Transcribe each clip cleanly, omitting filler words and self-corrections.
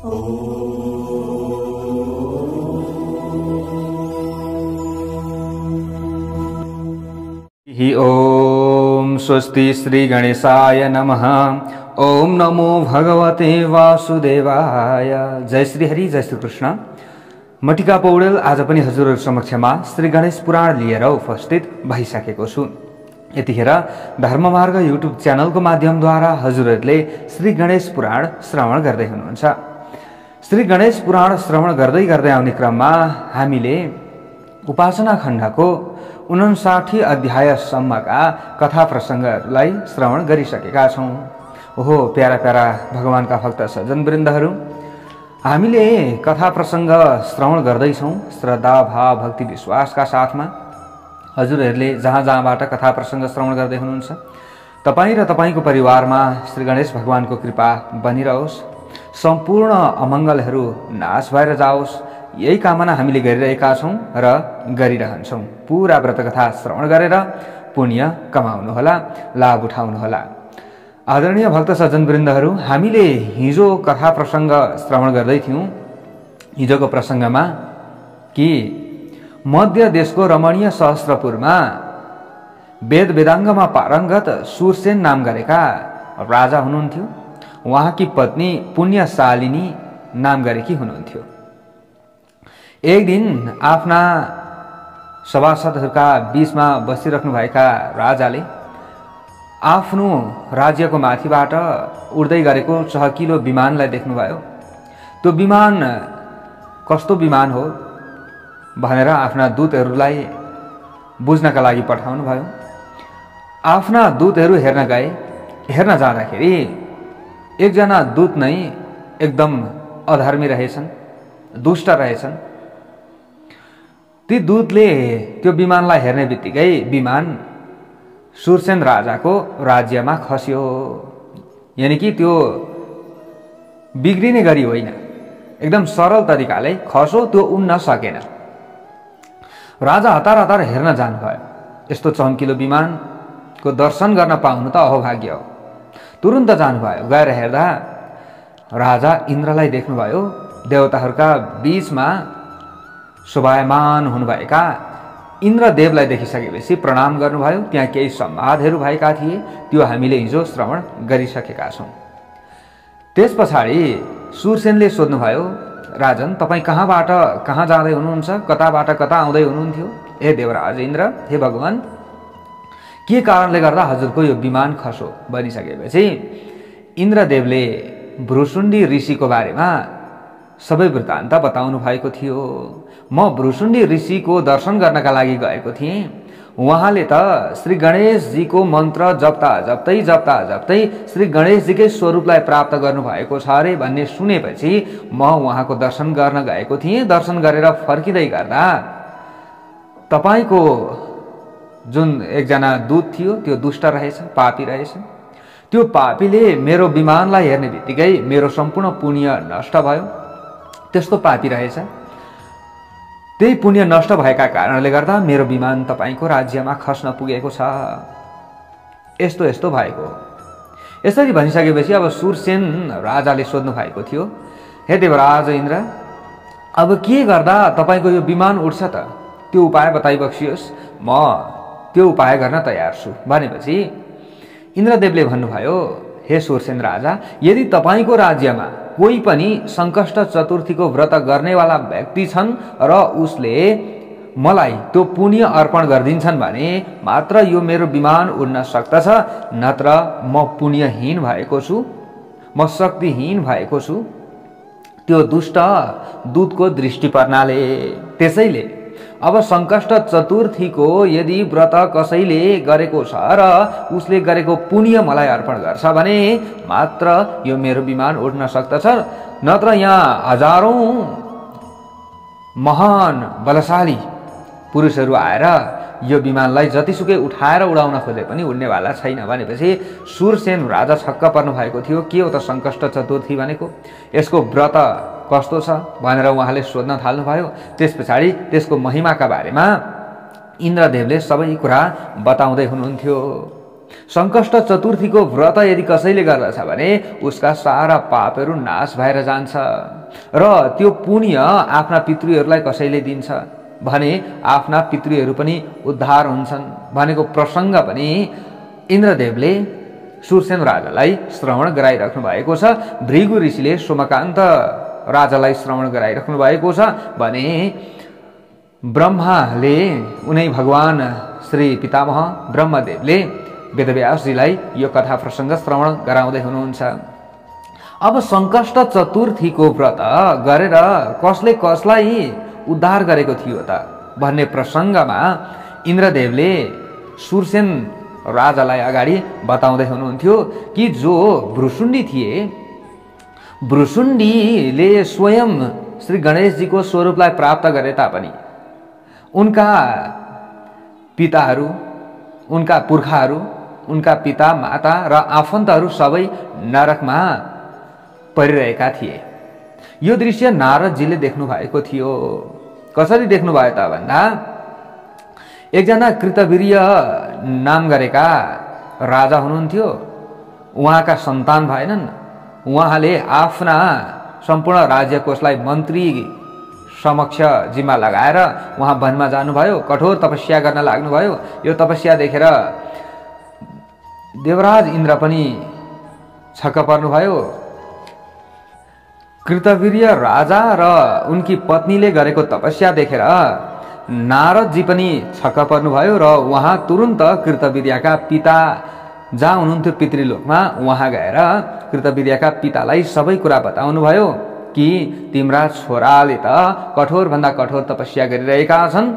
ओम स्वस्ति श्री गणेशाय नमः। ओम नमो भगवते वासुदेवाय। जय श्री हरि, जय श्री कृष्ण। म टिका पौडेल आज पनि हजुरहरु समक्षमा श्री गणेश पुराण लिएर उपस्थित भइसकेको छु। यतिखेर धर्ममार्ग युट्युब च्यानलको माध्यमद्वारा हजुरहरुले श्री गणेश पुराण श्रवण गर्दै हुनुहुन्छ। श्री गणेश पुराण श्रवण गर्दै गर्दै आउने क्रममा हामीले उपासना खण्डको 59 अध्यायसम्मका कथा प्रसंगहरूलाई श्रवण गरिसकेका छौं। ओहो प्यारा प्यारा भगवानका भक्त सज्जनवृन्दहरू, हामीले कथा प्रसंग श्रवण गर्दै छौं श्रद्धा भाव भक्ति विश्वासका साथमा। हजुरहरूले जहाँ जहाँबाट कथा प्रसंग श्रवण गर्दै हुनुहुन्छ, तपाई र तपाईको परिवारमा श्री गणेश भगवानको कृपा बनिरहोस्, सम्पूर्ण अमंगलहरू नाश भएर जाओस्, यही कामना हामीले गरिरहेका छौं र गरिरहन्छौं। पूरा व्रत कथा श्रवण गरेर पुण्य कमाउनु होला, लाभ उठाउनु होला। आदरणीय भक्त सज्जनवृन्दहरू, हामीले हिजो कथा प्रसंग श्रवण गर्दै थियौं। हिजोको प्रसंगमा कि मध्य देशको रमणीय सहस्त्रपुरमा वेद वेदांगमा पारंगत सुरसेन नाम गरेका राजा हुनुहुन्थ्यो। उहाँकी पत्नी पुण्यशालिनी नाम गरेकी हुनुहुन्थ्यो। एक दिन आफ्ना सभासदहरूका बीचमा बसिराख्नु भएका राजाले आफ्नो राज्यको माथिबाट उड्दै गरेको चहकिलो विमानलाई देख्नुभयो। त्यो विमान कस्तो विमान हो भनेर आफ्ना दूतहरूलाई बुझ्नका लागि पठाउनु भयो। आफ्ना दूतहरू हेर्न गए। हेर्न जाँदाखेरि एकजना दूत नै एकदम अधर्मी रहेछन्, दुष्ट रहेछन्। ती दूतले त्यो विमानलाई हेर्ने बित्तिकै विमान सुरसेन राजाको राज्यमा खस्यो। यानी कि त्यो बिग्रिने गरी होइन, एकदम सरल तरिकाले खसो, त्यो उड्न सकेन। राजा हतार हतार हेर्न जानुभयो। यस्तो चम्किलो विमानको दर्शन गर्न पाउनु त अहोभाग्य हो। तुरुन्त जानुभयो। गएर हेर्दा राजा इन्द्रलाई देख्नुभयो। देवताहरूका बीचमा शोभायमान हुनुभएका इन्द्रदेवलाई देखिसकेपछि प्रणाम गर्नुभयो। त्यहाँ केही संवादहरू भएका थिए, त्यो हामीले हिजो श्रवण गरिसकेका छौं। त्यसपछाडि सुरसेनले सोध्नुभयो, राजन तपाई कहाँबाट कहाँ जाँदै हुनुहुन्छ, कताबाट कता आउँदै हुनुहुन्थ्यो? हे देवराज इन्द्र, हे भगवान, के कारणले गर्दा हजुरको यो विमान खसो भनिसकेपछि इन्द्रदेवले भ्रुसुण्डी ऋषिको बारेमा सबै वृत्तान्त बताउनु भएको थियो। म भ्रुसुण्डी ऋषिको दर्शन गर्नका लागि गएको थिएँ। उहाँले त श्री गणेशजीको मन्त्र जप्ता जप्तै श्री गणेशजीकै स्वरूपलाई प्राप्त गर्नु भएको छ अरे भन्ने सुनेपछि म उहाँको दर्शन गर्न गएको थिएँ। दर्शन गरेर फर्किँदै गर्दा तपाईको जुन एकजना दूत थियो त्यो दुष्ट रहेछ, पापी रहेछ। त्यो पापीले मेरो विमानलाई हेर्ने बित्तिकै मेरो सम्पूर्ण पुण्य नष्ट भयो। त्यस्तो पापी रहेछ। त्यही पुण्य नष्ट भएका कारणले गर्दा मेरो विमान तपाईको राज्यमा खस्न पुगेको छ। यस्तो यस्तो भएको। यसरी भनिसकेपछि अब सुरसेन राजाले सोध्नु भएको थियो, हे देवराज इन्द्र, अब के गर्दा तपाईको यो विमान उड्छ त? त्यो उपाय बताइबक्सियोस्, म त्यो उपाय गर्न तयार छु भनेपछि इन्द्रदेवले भन्नुभयो, हे सुरसेन राजा, यदि तपाईको राज्यमा कोही पनि संकष्ट चतुर्थीको व्रत गर्नेवाला व्यक्ति छन् र उसले मलाई त्यो पुण्य अर्पण गरिदिन्छन् भने मात्र यो मेरो विमान उड्न सक्दछ, नत्र म पुण्यहीन भएको छु, म शक्तिहीन भएको छु त्यो दुष्ट दूतको दृष्टि पर्नाले। त्यसैले अब संकष्ट चतुर्थीको यदि व्रत कसैले गरेको छ र उसले गरेको पुण्य मलाई अर्पण गर्छ भने मात्र यो मेरो विमान उड्न सक्दछ, नत्र यहाँ हजारौं महान बलशाली पुरुषहरू आएर यो विमानलाई जतिसुकै उठाएर उडाउन खोजे पनि उड्नेवाला छैन भनेपछि सुरसेन राजा छक्क पर्नु भएको थियो। के हो त संकष्ट चतुर्थी भनेको? यसको व्रत कस्तो छ भनेर उहाँले सोध्न थाल्नुभयो। त्यसपछाडि त्यसको महिमाका बारेमा इन्द्रदेवले सबै कुरा बताउँदै हुनुहुन्थ्यो। सङ्कष्ट चतुर्थीको व्रत यदि कसैले गर्दछ भने उसका सारा पापहरू नाश भएर जान्छ र त्यो पुण्य आफ्ना पितृहरूलाई कसैले दिन्छ भने आफ्ना पितृहरू पनि उद्धार हुन्छन् भनेको प्रसङ्ग पनि इन्द्रदेवले सुरसेन राजालाई श्रवण गराइराख्नु भएको छ। भृगु ऋषिले सोमकान्त राजालाई श्रवण गराइराख्नु भएको छ भने ब्रह्माले उनै भगवान श्री पितामह ब्रह्मदेवले वेदव्यासजीलाई यो कथा प्रसङ्ग श्रवण गराउँदै हुनुहुन्छ। अब सङ्कष्ट चतुर्थीको व्रत गरेर कसले कसलाई उद्धार गरेको थियो त भन्ने प्रसङ्गमा इन्द्रदेवले सुरसेन राजालाई अगाडि बताउँदै हुनुहुन्थ्यो कि जो भ्रुसुण्डी थिए, भ्रुसुण्डीले स्वयं श्री गणेशजीको स्वरूपलाई प्राप्त गरे तापनि उनका पिताहरू, उनका पुर्खाहरू, उनका पिता माता र आफन्तहरू सबै नरकमा परिरहेका थिए। यो दृश्य नारदजीले देख्नु भएको थियो। कसरी देख्नुभयो त भन्दा एकजना कृतवीर्य नाम गरेका राजा हुनुहुन्थ्यो। उहाँका सन्तान भएनन्। उहाँले आफ्ना सम्पूर्ण राज्यकोषलाई मन्त्री समक्ष जिम्मा लगाएर उहाँ वनमा जानुभयो, कठोर तपस्या गर्न लाग्नुभयो। यो तपस्या देखेर देवराज इन्द्र पनि छक्क पर्नुभयो। कृतवीर्य राजा र उनकी पत्नीले गरेको तपस्या देखेर नारदजी पनि छक्क पर्नुभयो र उहाँ तुरुन्त कृतवीर्यका पिता जहाँ हुनुहुन्थ्यो पितृलोकमा उहाँ गएर कृतवीर्यका पितालाई सबै कुरा बताउनुभयो कि तिम्रा छोराले त कठोर भन्दा कठोर तपस्या गरिरहेका छन्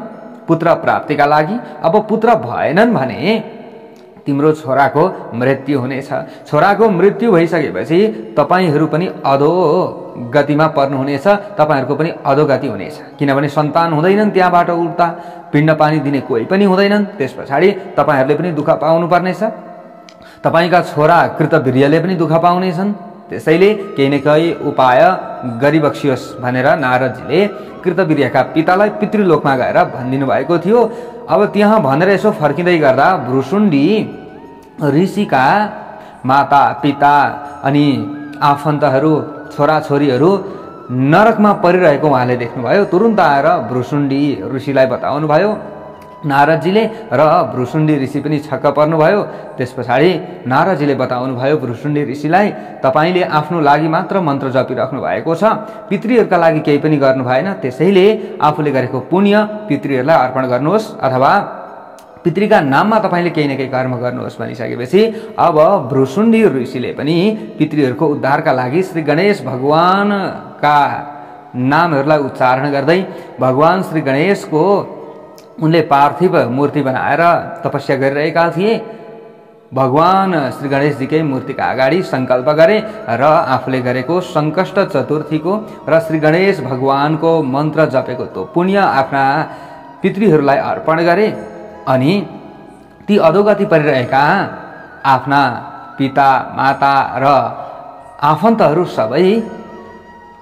पुत्र प्राप्तिका लागि। अब पुत्र भएनन् भने तिम्रो छोराको मृत्यु हुनेछ। छोराको मृत्यु भइसकेपछि तपाईहरू पनि अधोगतिमा पर्नुहुनेछ, तपाईहरूको पनि अधोगति हुनेछ। किनभने सन्तान हुँदैनन्, त्यहाँबाट उल्टा पिण्ड पानी दिने कोही पनि हुँदैनन्। त्यस पछाडि तपाईहरूले पनि दुःख पाउनु पर्नेछ, तपाईका छोरा कृतवीर्यले पनि दुःख पाउनेछन्। त्यसैले केही न केही उपाय गरिबक्सियोस् भनेर नारदजीले कृतवीर्यका पितालाई पितृलोकमा गएर भनिदिनु भएको थियो। अब त्यहाँ भनेर यसो फर्किँदै गर्दा भ्रुसुण्डी ऋषिका माता पिता अनि आफन्तहरू, छोराछोरीहरू नरकमा परिरहेको उहाँले देख्नुभयो। तुरुन्त आएर भ्रुसुण्डी ऋषिलाई बताउनुभयो नारदजीले र भ्रुसुण्डी ऋषि पनि छक्क पर्नुभयो। त्यस पछाडि नारदजीले बताउनुभयो भ्रुसुण्डी ऋषिलाई, तपाईले आफ्नो लागि मात्र मन्त्र जपिराख्नु भएको छ, पितृहरूका लागि केही पनि गर्नु भएन। त्यसैले आफूले गरेको पुण्य पितृहरूलाई अर्पण गर्नुहोस् अथवा पितृका नाममा तपाईले केही न केही कर्म गर्नुहोस् भनिसकेपछि अब भ्रुसुण्डी ऋषिले पनि पितृहरूको उद्धारका लागि श्री गणेश भगवानका नामहरूलाई उच्चारण गर्दै भगवान श्री गणेशको उनले पार्थिव मूर्ति बनाएर तपस्या गरिरहेका थिए। भगवान श्री गणेशजीकै मूर्तिका अगाडि सङ्कल्प गरे र आफूले गरेको सङ्कष्ट चतुर्थीको र श्री गणेश भगवानको मन्त्र जपेको त्यो पुण्य आफ्ना पितृहरूलाई अर्पण गरे। अनि ती अधोगति परिरहेका आफ्ना पिता माता र आफन्तहरू सबै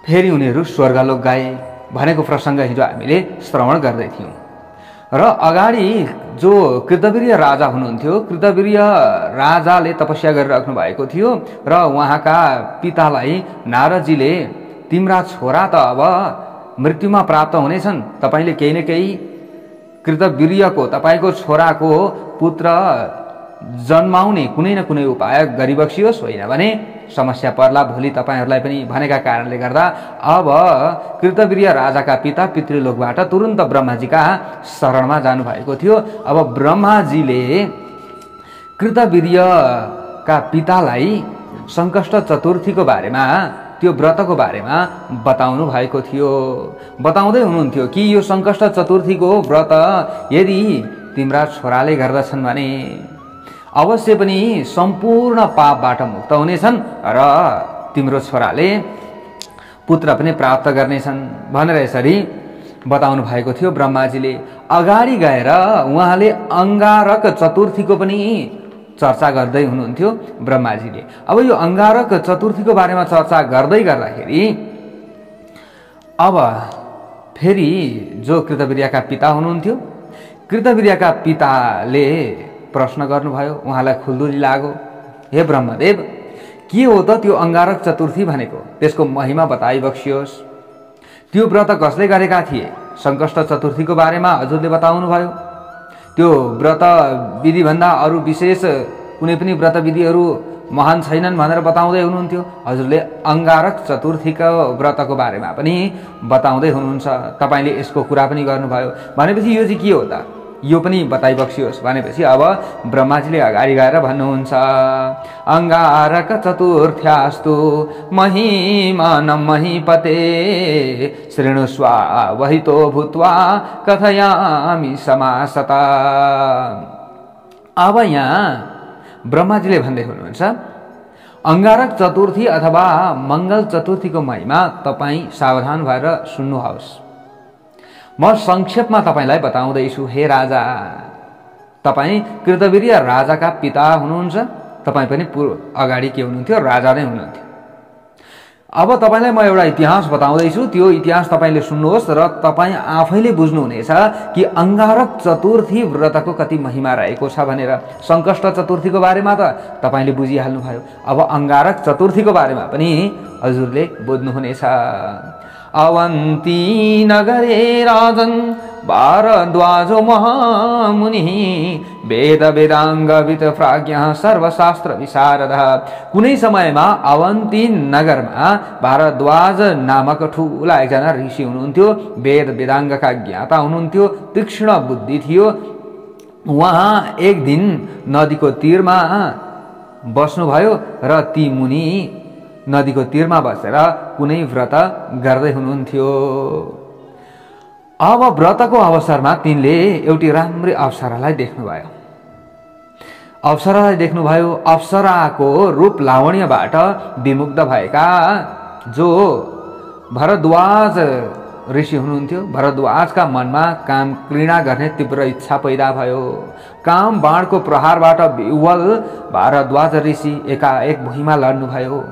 फेरि उनीहरू स्वर्गलोक गए भनेको प्रसङ्ग हिजो हामीले श्रवण गर्दै थियौँ। र अगाडि जो कृतवीर्य राजा हुनुहुन्थ्यो, कृतवीर्य राजाले तपस्या गरिराख्नु भएको थियो र उहाँका पितालाई नारदजीले तिम्रा छोरा त अब मृत्युमा प्राप्त हुनेछन्, तपाईले केही न केही कृतवीर्यको तपाईको छोराको पुत्र जन्माउने कुनै न कुनै उपाय गरिबक्सियोस्, होइन भने समस्या पर्ला भोलि तपाईहरूलाई पनि भनेका कारणले गर्दा अब कृतवीर्य राजाका पिता पितृलोकबाट तुरुन्त ब्रह्माजीका शरणमा जानुभएको थियो। अब ब्रह्माजीले कृतवीर्यका पितालाई सङ्कष्ट चतुर्थीको बारेमा, त्यो व्रतको बारेमा बताउनु भएको थियो। बताउँदै हुनुहुन्थ्यो कि यो सङ्कष्ट चतुर्थीको व्रत यदि तिम्रा छोराले गर्दछन् भने अवश्य पनि सम्पूर्ण पापबाट मुक्त हुनेछन् र तिम्रो छोराले पुत्र पनि प्राप्त गर्नेछन् भनेर यसरी बताउनु भएको थियो ब्रह्माजीले। अगाडि गएर उहाँले अंगारक चतुर्थीको पनि चर्चा गर्दै हुनुहुन्थ्यो ब्रह्माजीले। अब यो अंगारक चतुर्थीको बारेमा चर्चा गर्दै गर्दाखेरि अब फेरि जो कृतवीर्यका पिता हुनुहुन्थ्यो, कृतवीर्यका पिताले प्रश्न गर्नुभयो। उहाँलाई खुल्दुली लाग्यो, हे ब्रह्मदेव, के हो त त्यो अंगारक चतुर्थी भनेको? त्यसको महिमा बताइबक्सियोस्। त्यो व्रत कसले गरेका थिए? संकष्ट चतुर्थीको बारेमा हजुरले बताउनुभयो। त्यो व्रत विधिभन्दा अरू विशेष कुनै पनि व्रत विधिहरू महान छैनन् भनेर बताउँदै हुनुहुन्थ्यो। हजुरले अंगारक चतुर्थीको व्रतको बारेमा पनि बताउँदै हुनुहुन्छ। तपाईले यसको कुरा पनि गर्नुभयो भनेपछि यो चाहिँ के हो त? यो पनि बताइबक्सियोस् भनेपछि अब ब्रह्माजीले अगाडि गएर भन्नुहुन्छ, अंगारक चतुर्थ्यास्तु महिमान महीपते शृणुस्व वहितो भूत्वा कथयामि समासता। अब यहाँ ब्रह्माजीले भन्दै हुनुहुन्छ, अंगारक चतुर्थी अथवा मंगल चतुर्थीको महिमा तपाईं सावधान भएर सुन्नुहोस्। म संक्षेपमा तपाईलाई बताउँदैछु। हे राजा, तपाईं कृतवीर्य राजाका पिता हुनुहुन्छ। तपाईं पनि अगाडि के हुनुहुन्थ्यो? राजा नै हुनुहुन्थ्यो। अब तपाईलाई म एउटा इतिहास बताउँदैछु। त्यो इतिहास तपाईले सुन्नुहोस् र तपाईं आफैले बुझ्नुहुनेछ कि अंगारक चतुर्थी व्रतको कति महिमा रहेको छ भनेर। संकष्ट चतुर्थीको बारेमा त तपाईले बुझिहाल्नुभयो। अब अंगारक चतुर्थीको बारेमा पनि हजुरले बुझ्नुहुनेछ। अवन्ती नगरे राजन भारद्वाजो महामुनि वेद वेदांग वित प्राज्ञ सर्वशास्त्र विशारद। कुनै समयमा अवन्ती नगरमा भारद्वाज नामक ठूला एकजना ऋषि हुनुहुन्थ्यो। वेद वेदांगका ज्ञाता हुनुहुन्थ्यो। तीक्ष्ण बुद्धि थियो। उहाँ एक दिन नदीको तीरमा बस्नुभयो र ती मुनि नदीको तीरमा बसेर कुनै व्रत गर्दै हुनुहुन्थ्यो। अब व्रतको अवसरमा तिनले एउटी राम्री अप्सरालाई देख्नुभयो। अप्सराको रूप लावण्यबाट विमुग्ध भएका जो भरद्वाज ऋषि हुनुहुन्थ्यो, भरद्वाजका मनमा काम घृणा गर्ने तीव्र इच्छा पैदा भयो। काम बाणको प्रहारबाट विह्वल भारद्वाज ऋषि एकाएक भुइँमा लड्नुभयो।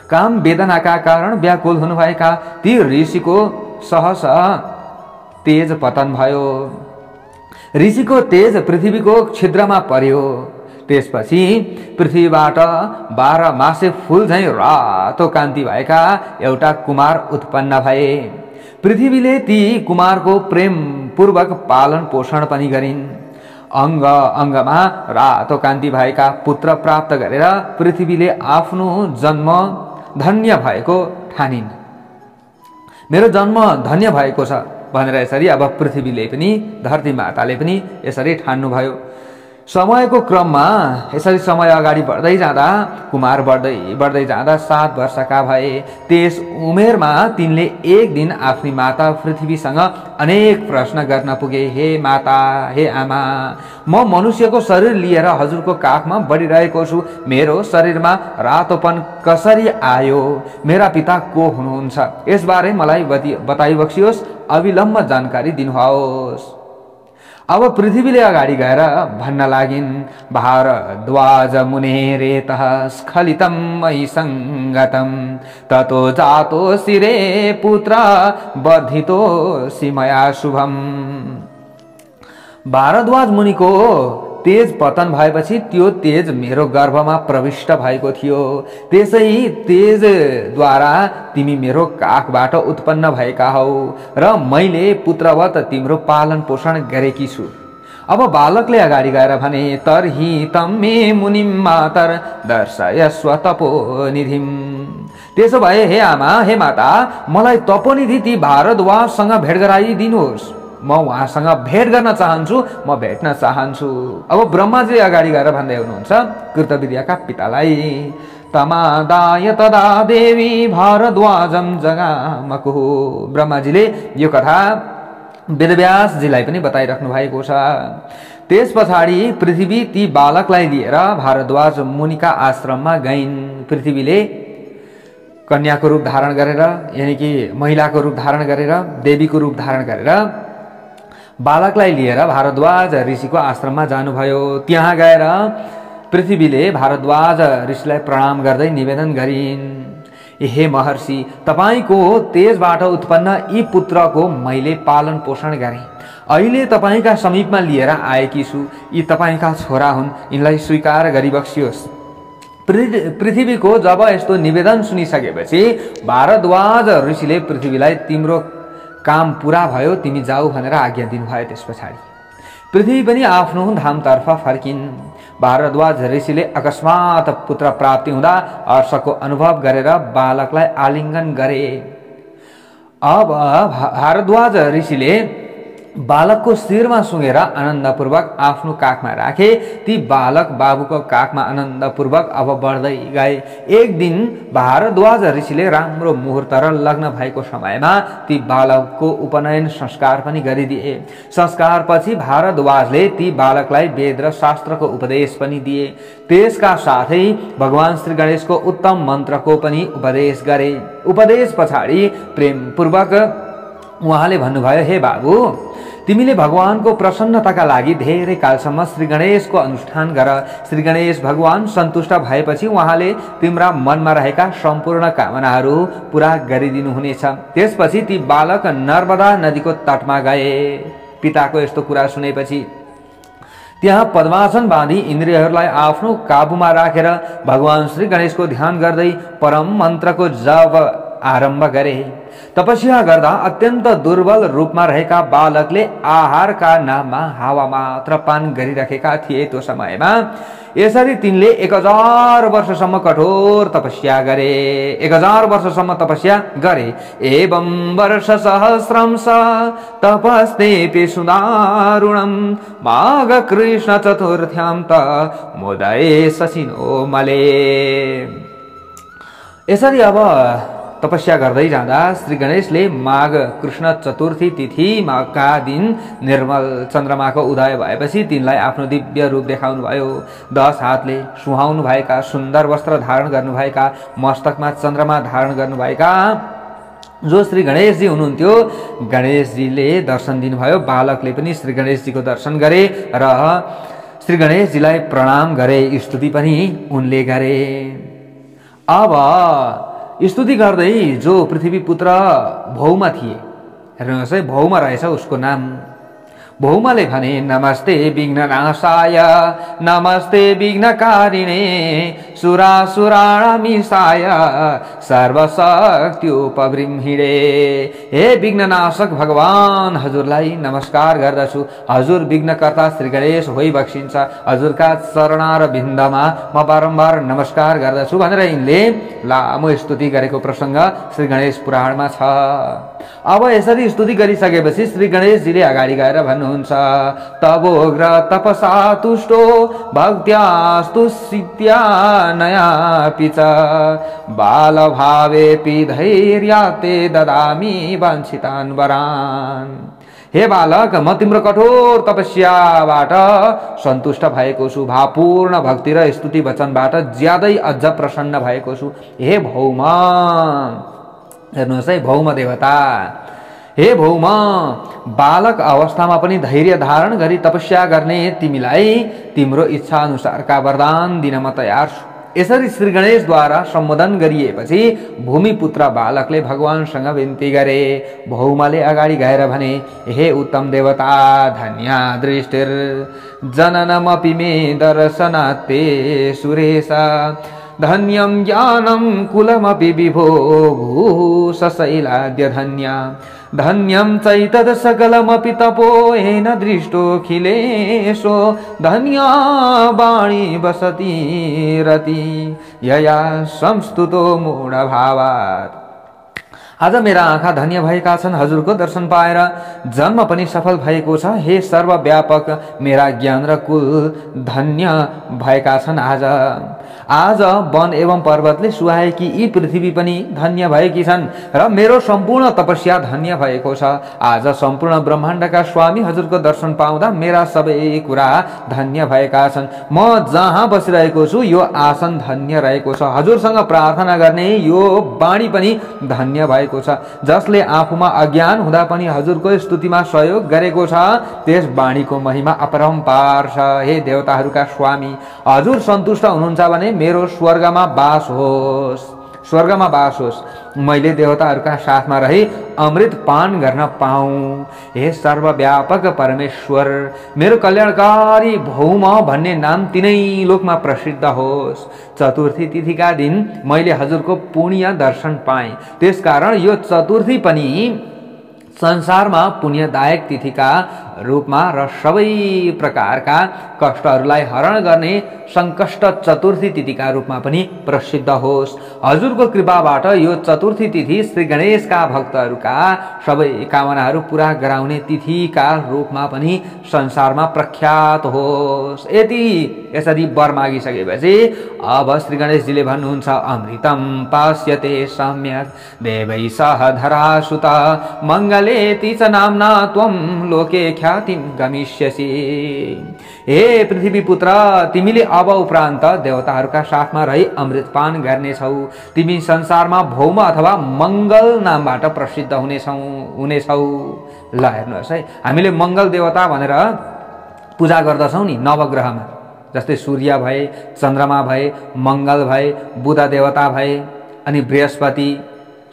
काम वेदनाका कारण व्याकुल हुनुभएका ती ऋषिको सहसा तेज पतन भयो। ऋषिको तेज पृथ्वीको छिद्रमा पर्यो। त्यसपछि पृथ्वीबाट 12 मासे फूल झैं रातो कान्ति भएका एउटा कुमार उत्पन्न भए। पृथ्वीले ती कुमारको प्रेम पूर्वक पालन पोषण पनि गरिन्। अंग अंगमा रातो कान्ति भएका पुत्र प्राप्त गरेर पृथ्वीले आफ्नो जन्म धन्य भएको ठानिन्। मेरो जन्म धन्य भएको छ भनेर यसरी अब पृथ्वीले पनि धरती माताले पनि यसरी ठान्नुभयो। समयको क्रममा यसरी समय अगाडि बढ्दै जाँदा कुमार बढ्दै जाँदा 7 वर्षका भए। त्यस उमेरमा तिनले एक दिन आफ्नी माता पृथ्वीसँग अनेक प्रश्न गर्न पुगे। हे माता, हे आमा, म मनुष्यको शरीर लिएर हजुरको काखमा बढिरहेको छु। मेरो शरीरमा रातोपन कसरी आयो? मेरा पिता को हुनुहुन्छ? यसबारे मलाई बताइबक्सियोस्। अविलम्ब जानकारी दिनुहोस्। अब पृथ्वीले अगाडि गएर भन्न लागिन्, भारद्वाज मुनेरेतः स्खलितं मयि संगतं ततो जातो शिरे पुत्र वर्धितोऽसि मया शुभम। भारद्वाज मुनिको तेज पतन भएपछि त्यो तेज मेरो गर्भमा प्रविष्ट भएको थियो। त्यसै तेजद्वारा तिमी मेरो काखबाट उत्पन्न भएका हौ र मैले पुत्रवत तिम्रो पालन पोषण गरेकी छु। अब बालकले अगाडि गएर भने, तर्हि तं मे मुनिम मातर दर्शयस्व तपोनिधिम। त्यसो भए हे आमा, हे माता, मलाई तपोनिधि ती भारद्वाजसँग भेट गराइदिनुहोस्। म उहाँसँग भेट गर्न चाहन्छु, म भेट्न चाहन्छु। अब ब्रह्माजी अगाडि गएर भन्दै हुनुहुन्छ कृतवीर्यका पितालाई, तमादाय तदा देवी भारद्वाजम जगामकुः। ब्रह्माजीले यो कथा वेदव्यासजीलाई पनि बताइराख्नु भएको छ। त्यस पछाडि पृथ्वी ती बालकलाई लिएर भारद्वाज मुनिका आश्रममा गइन्। पृथ्वीले कन्याको रूप धारण गरेर, यानी कि महिलाको रूप धारण गरेर, देवीको रूप धारण गरेर बालकलाई लिएर भारद्वाज ऋषिको आश्रममा जानुभयो। त्यहाँ गएर पृथ्वीले भारद्वाज ऋषिलाई प्रणाम गर्दै निवेदन गरिन्, हे महर्षि, तपाईको तेजबाट उत्पन्न यी पुत्रको मैले पालन पोषण गरेँ। अहिले तपाईँका समीपमा लिएर आएकी छु। यी तपाईँका छोरा हुन्, यिनलाई स्वीकार गरिबक्सियोस्। पृथ्वीको जब यस्तो निवेदन सुनिसकेपछि भारद्वाज ऋषिले पृथ्वीलाई तिम्रो काम पूरा भयो, तिमी जाऊ भनेर आज्ञा दिनुभयो। त्यस पछाडि पृथ्वी पनि आफ्नो धामतर्फ फर्किन्। भारद्वाज ऋषिले अकस्मात पुत्र प्राप्ति हुँदा हर्षको अनुभव गरेर बालकलाई आलिङ्गन गरे। अब भारद्वाज ऋषिले बालकको शिरमा सुँगेर आनन्दपूर्वक आफ्नो काखमा राखे। ती बालक बाबुको काखमा आनन्दपूर्वक अब बढ्दै गए। एक दिन भारद्वाज ऋषिले राम्रो मुहुर्त र लग्न भएको समयमा ती बालकको उपनयन संस्कार पनि गरिदिए। संस्कारपछि भारद्वाजले ती बालकलाई वेद र शास्त्रको उपदेश पनि दिए। त्यसका साथै भगवान श्री गणेशको उत्तम मन्त्रको पनि उपदेश गरे। उपदेश पछाडि प्रेमपूर्वक उहाँले भन्नुभयो, हे बाबु, तिमीले भगवानको प्रसन्नताका लागि धेरै कालसम्म श्री गणेशको अनुष्ठान गर। श्री गणेश भगवान सन्तुष्ट भएपछि उहाँले तिम्रा मनमा रहेका सम्पूर्ण कामनाहरू पूरा गरिदिनुहुनेछ। त्यसपछि ती बालक नर्मदा नदीको तटमा गए। पिताको यस्तो कुरा सुनेपछि त्यहाँ पद्मासन बाँधी इन्द्रियहरूलाई आफ्नो काबुमा राखेर भगवान श्री गणेशको ध्यान गर्दै परम मन्त्रको जप आरम्भ गरे। तपस्या गर्दा अत्यन्त दुर्बल रूपमा रहेका बालकले आहारका नाममा हावा मात्र पान गरिरहेका थिए। त्यो समयमा यसरी तिनले 1000 वर्षसम्म कठोर तपस्या गरे। 1000 वर्षसम्म तपस्या गरे। एवं वर्ष सहस्रं स तपस्तेपि सुदारुणं माघ कृष्ण चतुर्थ्यां त मोदये शशिनो मले। यसरी अब तपस्या गर्दै जाँदा श्री गणेशले माघ कृष्ण चतुर्थी तिथिका दिन निर्मल चन्द्रमाको उदय भएपछि तिनलाई आफ्नो दिव्य रूप देखाउनु भयो। 10 हातले सुहाउनु भएका सुन्दर वस्त्र धारण गर्नुभएका, मस्तकमा चन्द्रमा धारण गर्नुभएका जो श्री गणेशजी हुनुहुन्थ्यो, गणेशजीले दर्शन दिनुभयो। बालकले पनि श्री गणेशजीको दर्शन गरे र श्री गणेशजीलाई प्रणाम गरे। स्तुति पनि उनले गरे। अब स्तुति गर्दै जो पृथ्वी पुत्र भौम थिए, हेर्नुहोस् है, भौम रहेछ उसको नाम। भौमले भने, नमस्ते विघ्ननाशाय नमस्ते विघ्नकारिणे सुरासुराणामीशाय सर्वशक्त्युपबृंहिणे। हे विघ्ननाशक भगवान, हजुरलाई नमस्कार गर्दछु। हजुर विघ्नकर्ता श्री गणेश होइबक्सिन्छ। हजुरका चरणार बिन्दमा म बारम्बार नमस्कार गर्दछु भनेर यिनले लामो स्तुति गरेको प्रसङ्ग श्री गणेश पुराणमा छ। अब यसरी स्तुति गरिसकेपछि श्री गणेशजीले अगाडि गएर भन्नुहुन्छ, तवोग्र तपसा तुष्टो भक्त्यास्तु सिद्ध्या नयापि च बालभावेपि धैर्याते ददामि वाञ्छितान् वरान्। हे बालक, म तिम्रो कठोर तपस्याबाट सन्तुष्ट भएको छु। भावपूर्ण भक्ति र स्तुति वचनबाट ज्यादै अझ प्रसन्न भएको छु। हे भौम, हेर्नुहोस् है, भौम देवता, हे भौम, बालक अवस्थामा पनि धैर्य धारण गरी तपस्या गर्ने तिमीलाई तिम्रो इच्छा अनुसारका वरदान दिन म तयार छु। यसरी श्री गणेशद्वारा सम्बोधन गरिएपछि भूमिपुत्र बालकले भगवानसँग विन्ती गरे। भौमले अगाडि गएर भने, हे उत्तम देवता, धन्या दृष्टिर जननमपि मे दर्शनाते सुरेश धन्यं ज्ञानं कुलमपि विभो भूषशैलाद्य धन्या धन्यं चैतद सकलमपि तपोेन दृष्टोऽखिलेशो धन्या वाणी वसति रति यया संस्तुतो मूढभावात्। आज मेरा आँखा धन्य भएका छन्। हजुरको दर्शन पाएर जन्म पनि सफल भएको छ। हे सर्वव्यापक, मेरा ज्ञान र कुल धन्य भएका छन्। आज वन एवं पर्वतले सुहाएकी यी पृथ्वी पनि धन्य भएकी छन् र मेरो सम्पूर्ण तपस्या धन्य भएको छ। आज सम्पूर्ण ब्रह्माण्डका स्वामी हजुरको दर्शन पाउँदा मेरा सबै कुरा धन्य भएका छन्। म जहाँ बसिरहेको छु यो आसन धन्य रहेको छ। हजुरसँग प्रार्थना गर्ने यो वाणी पनि धन्य भएको छ। जसले आफूमा अज्ञान हुँदा पनि हजुरको स्तुतिमा सहयोग गरेको छ, त्यस वाणीको महिमा अपरम्पार छ। हे देवताहरूका स्वामी, हजुर सन्तुष्ट हुनुहुन्छ भने मेरो स्वर्गमा बास होस्। स्वर्गमा बास होस्, मैले देवताहरूका साथमा रही अमृत पान गर्न पाऊँ। हे सर्वव्यापक परमेश्वर, मेरो कल्याणकारी भौम भन्ने नाम तिनै लोकमा प्रसिद्ध होस्। चतुर्थी तिथिका दिन मैले हजुरको पुण्य दर्शन पाएँ, त्यसकारण यो चतुर्थी पनि संसारमा पुण्यदायक तिथिका रूपमा र सबै प्रकारका कष्टहरूलाई हरण गर्ने संकष्ट चतुर्थी तिथिका रूपमा पनि प्रसिद्ध होस्। हजुरको कृपाबाट यो चतुर्थी तिथि श्री गणेशका भक्तहरूका सबै कामनाहरू पूरा गराउने तिथिका रूपमा पनि संसारमा प्रख्यात होस्। यसरी वर मागिसकेपछि अब श्री गणेशजीले भन्नुहुन्छ, अमृतम पास्यते सम्यक देवै सह धरासुत मंगलेति च नाम्ना त्वं लोके ख्यातिम गमिष्यसि। हे पृथ्वी पुत्र, तिमीले अब उपरान्त देवताहरूका साथमा रही अमृतपान गर्नेछौ। तिमी संसारमा भौम अथवा मंगल नामबाट प्रसिद्ध हुनेछौ। ल हेर्नुहोस् है, हामीले मंगल देवता भनेर पूजा गर्दछौँ नि नवग्रहमा, जस्तै सूर्य भए, चन्द्रमा भए, मंगल भए, बुध देवता भए, अनि बृहस्पति,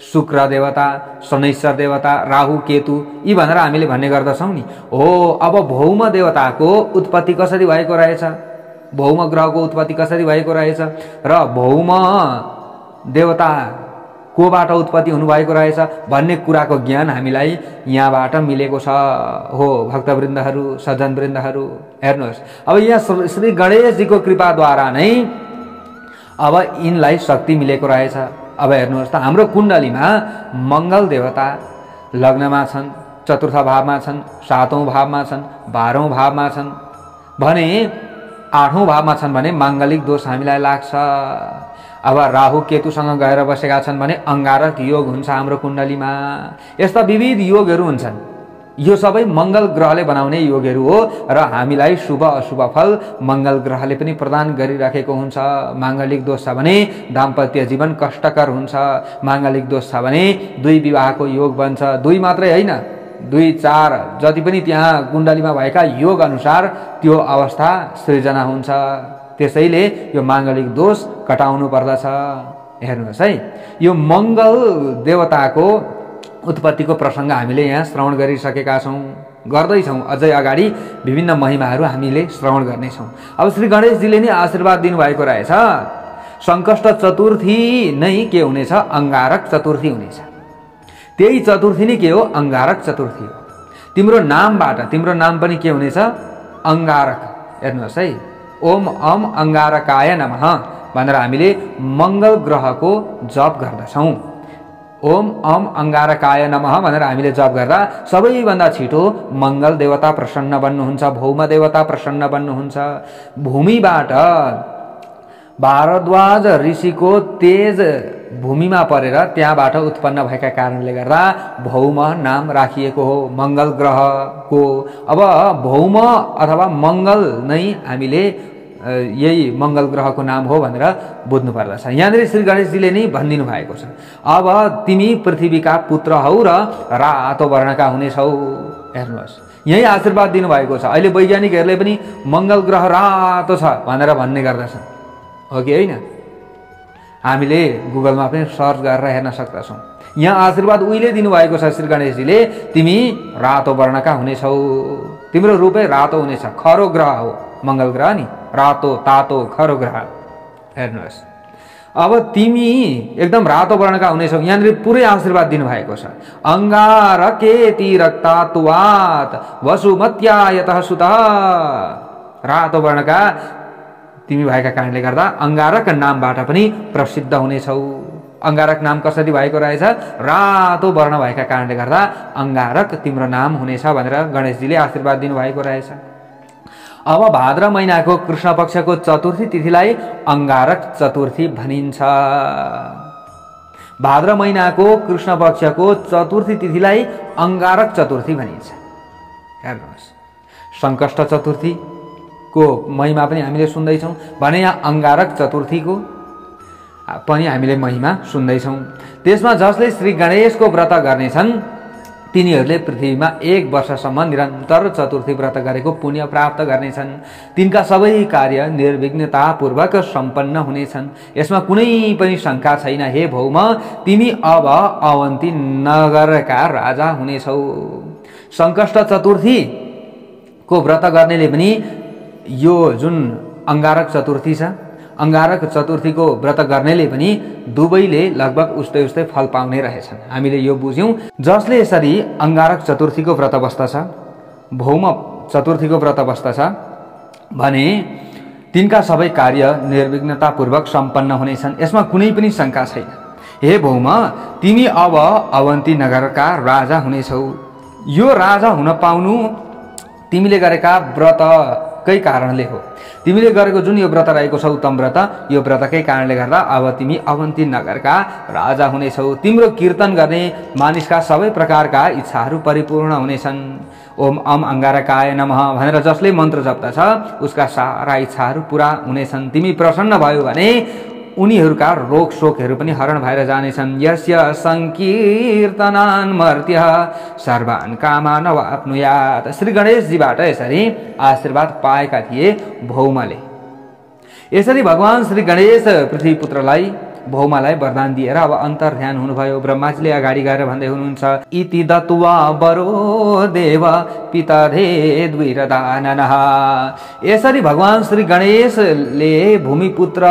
शुक्र देवता, शनैश्वर देवता, राहु केतु, यी भनेर हामीले भन्ने गर्दछौँ नि। हो, अब भौम देवताको उत्पत्ति कसरी भएको रहेछ, भौम ग्रहको उत्पत्ति कसरी भएको रहेछ र भौम देवता कोबाट उत्पत्ति हुनुभएको रहेछ भन्ने कुराको ज्ञान हामीलाई यहाँबाट मिलेको छ। हो भक्तवृन्दहरू, सज्जनवृन्दहरू, हेर्नुहोस्, अब यहाँ श्री गणेशजीको कृपाद्वारा नै अब यिनलाई शक्ति मिलेको रहेछ। अब हेर्नुहोस् त, हाम्रो कुण्डलीमा मंगल देवता लग्नमा छन्, चतुर्थ भावमा छन्, सातौं भावमा छन्, 12औं भावमा छन् भने 8औं भावमा छन् भने माङ्गलिक दोष हामीलाई लाग्छ। अब राहु केतुसँग गएर बसेका छन् भने अंगारक योग हुन्छ हाम्रो कुण्डलीमा। यस्ता विविध योगहरू हुन्छन्। यो सबै मंगल ग्रहले बनाउने योगहरू हो र हामीलाई शुभ अशुभ फल मंगल ग्रहले पनि प्रदान गरिराखेको हुन्छ। माङ्गलिक दोष छ भने दाम्पत्य जीवन कष्टकर हुन्छ, माङ्गलिक दोष छ भने 2 विवाहको योग बन्छ। 2 मात्रै होइन, 2, 4 जति पनि त्यहाँ कुण्डलीमा भएका योग अनुसार त्यो अवस्था सृजना हुन्छ। त्यसैले यो माङ्गलिक दोष कटाउनु पर्दछ। हेर्नुहोस् है, यो मंगल देवताको उत्पत्तिको प्रसंग हामीले यहाँ श्रवण गरिसकेका छौँ, गर्दैछौँ। अझै अगाडि विभिन्न महिमाहरू हामीले श्रवण गर्नेछौँ। अब श्री गणेशजीले नै आशीर्वाद दिनुभएको रहेछ। संकष्ट चतुर्थी नै के हुनेछ, अंगारक चतुर्थी हुनेछ। त्यही चतुर्थी नै के हो, अंगारक चतुर्थी हो। तिम्रो नामबाट, तिम्रो नाम पनि के हुनेछ, अंगारक। हेर्नुहोस् है, ओम अम अंगारकाय नमः भनेर हामीले मंगल ग्रहको जप गर्दछौँ। ओम अम अंगारकाय नमः भनेर हामीले जप गर्दा सबैभन्दा छिटो मंगल देवता प्रसन्न बन्नुहुन्छ, भौम देवता प्रसन्न बन्नुहुन्छ। भूमिबाट भारद्वाज ऋषिको तेज भूमिमा परेर त्यहाँबाट उत्पन्न भएका कारणले गर्दा भौम नाम राखिएको हो मंगल ग्रहको। अब भौम अथवा मंगल नै हामीले यही मंगल ग्रहको नाम हो भनेर बुझ्नु पर्दछ। यहाँनिर श्री गणेशजीले नै भनिदिनु भएको छ, अब तिमी पृथ्वीका पुत्र हौ र रातो वर्णका हुनेछौ। हेर्नुहोस्, यही आशीर्वाद दिनुभएको छ। अहिले वैज्ञानिकहरूले पनि मंगल ग्रह रातो छ भनेर भन्ने गर्दछन्, हो कि होइन? हामीले गुगलमा पनि सर्च गरेर हेर्न सक्दछौँ। यहाँ आशीर्वाद उहिले दिनुभएको छ श्री गणेशजीले, तिमी रातो वर्णका हुनेछौ, तिम्रो रूपै रातो हुनेछ। खरो ग्रह हो मंगल ग्रह नि, रातो तातो खरो ग्रह। हेर्नुहोस्, अब तिमी एकदम रातो वर्णका हुनेछौ। यहाँनिर पुरै आशीर्वाद दिनुभएको छ। अंगारकेति रक्तात्वात् वसुमत्यायतः सुतः, रातो वर्णका तिमी भएका कारणले गर्दा अंगारक नामबाट पनि प्रसिद्ध हुनेछौ। अंगारक नाम कसरी भएको रहेछ, रातो वर्ण भएका कारणले गर्दा अंगारक तिम्रो नाम हुनेछ भनेर गणेशजीले आशीर्वाद दिनुभएको रहेछ। अब भाद्र महिनाको कृष्ण पक्षको चतुर्थी तिथिलाई अंगारक चतुर्थी भनिन्छ। भाद्र महिनाको कृष्ण पक्षको चतुर्थी तिथिलाई अंगारक चतुर्थी भनिन्छ। हेर्नुहोस्, संकष्ट चतुर्थीको महिमा पनि हामीले सुन्दैछौँ भने यहाँ अंगारक चतुर्थीको पनि हामीले महिमा सुन्दैछौँ। त्यसमा जसले श्री गणेशको व्रत गर्नेछन् तिनीहरूले पृथ्वीमा 1 वर्षसम्म निरन्तर चतुर्थी व्रत गरेको पुण्य प्राप्त गर्नेछन्। तिनका सबै कार्य निर्विघ्नतापूर्वक सम्पन्न हुनेछन्। यसमा कुनै पनि शङ्का छैन। हे भौम, तिमी अब अवन्ती नगरका राजा हुनेछौ। सङ्कष्ट चतुर्थीको व्रत गर्नेले पनि यो जुन अंगारक चतुर्थी छ, अंगारक चतुर्थीको व्रत गर्नेले पनि दुवैले लगभग उस्तै उस्तै फल पाउने रहेछन्। हामीले यो बुझ्यौं। जसले यसरी अंगारक चतुर्थीको व्रत बस्दछ, भौम चतुर्थीको व्रत बस्दछ भने तिनका सबै कार्य निर्विघ्नतापूर्वक सम्पन्न हुनेछन्। यसमा कुनै पनि शङ्का छैन। हे भौम, तिमी अब अवन्ती नगरका राजा हुनेछौ। यो राजा हुन पाउनु तिमीले गरेका व्रतकै कारणले हो। तिमीले गरेको जुन यो व्रत रहेको छ उत्तम व्रत, यो व्रतकै कारणले गर्दा अब तिमी अवन्ती नगरका राजा हुनेछौ। तिम्रो कीर्तन गर्ने मानिसका सबै प्रकारका इच्छाहरू परिपूर्ण हुनेछन्। ओम अम अंगारकाय नमः भनेर जसले मन्त्र जप्दछ उसका सारा इच्छाहरू पूरा हुनेछन्। तिमी प्रसन्न भयो भने उनीहरूका रोग शोकहरू पनि हरण भएर जानेछन्। यस्य संकीर्तनान् मर्त्यः सर्वान् कामान् वाप्नुयात्। श्री गणेशजीबाट यसरी आशीर्वाद पाएका थिए भौमले। यसरी भगवान श्री गणेश पृथ्वीपुत्रलाई भौमलाई वरदान दिएर अब अन्तर्ध्यान हुनुभयो। ब्रह्माजीले अगाडि गएर भन्दै हुनुहुन्छ, इति दत्वा वरो देव पितरे द्विरदाननः। यसरी भगवान श्री गणेशले भूमिपुत्र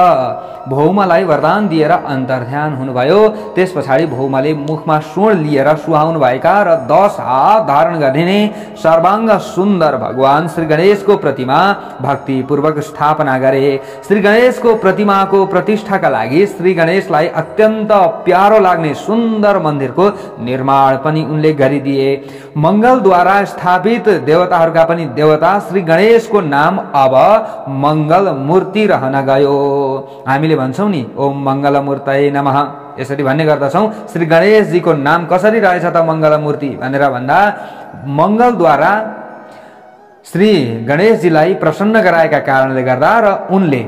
भौमलाई वरदान दिएर अन्तर्ध्यान हुनुभयो। त्यस पछाडि भौमले मुखमा स्वर्ण लिएर सुहाउनु भएका र 10 हात धारण गर्ने सर्वाङ्ग सुन्दर भगवान श्री गणेशको प्रतिमा भक्तिपूर्वक स्थापना गरे। श्री गणेशको प्रतिमाको प्रतिष्ठाका लागि श्री गणेशलाई अत्यन्त प्यारो लाग्ने सुन्दर मन्दिरको निर्माण पनि उनले गरिदिए। मंगलद्वारा स्थापित देवताहरूका पनि देवता श्री गणेशको नाम अब मंगल मूर्ति रहन गयो। हामीले भन्छौं नि, ओम मंगल मूर्तये नमः, यसरी भन्ने गर्दछौं। श्री गणेशजीको नाम कसरी रहेछ त मंगल मूर्ति भनेर भन्दा, मंगलद्वारा श्री गणेशजीलाई प्रसन्न गराएका कारणले गर्दा र उनले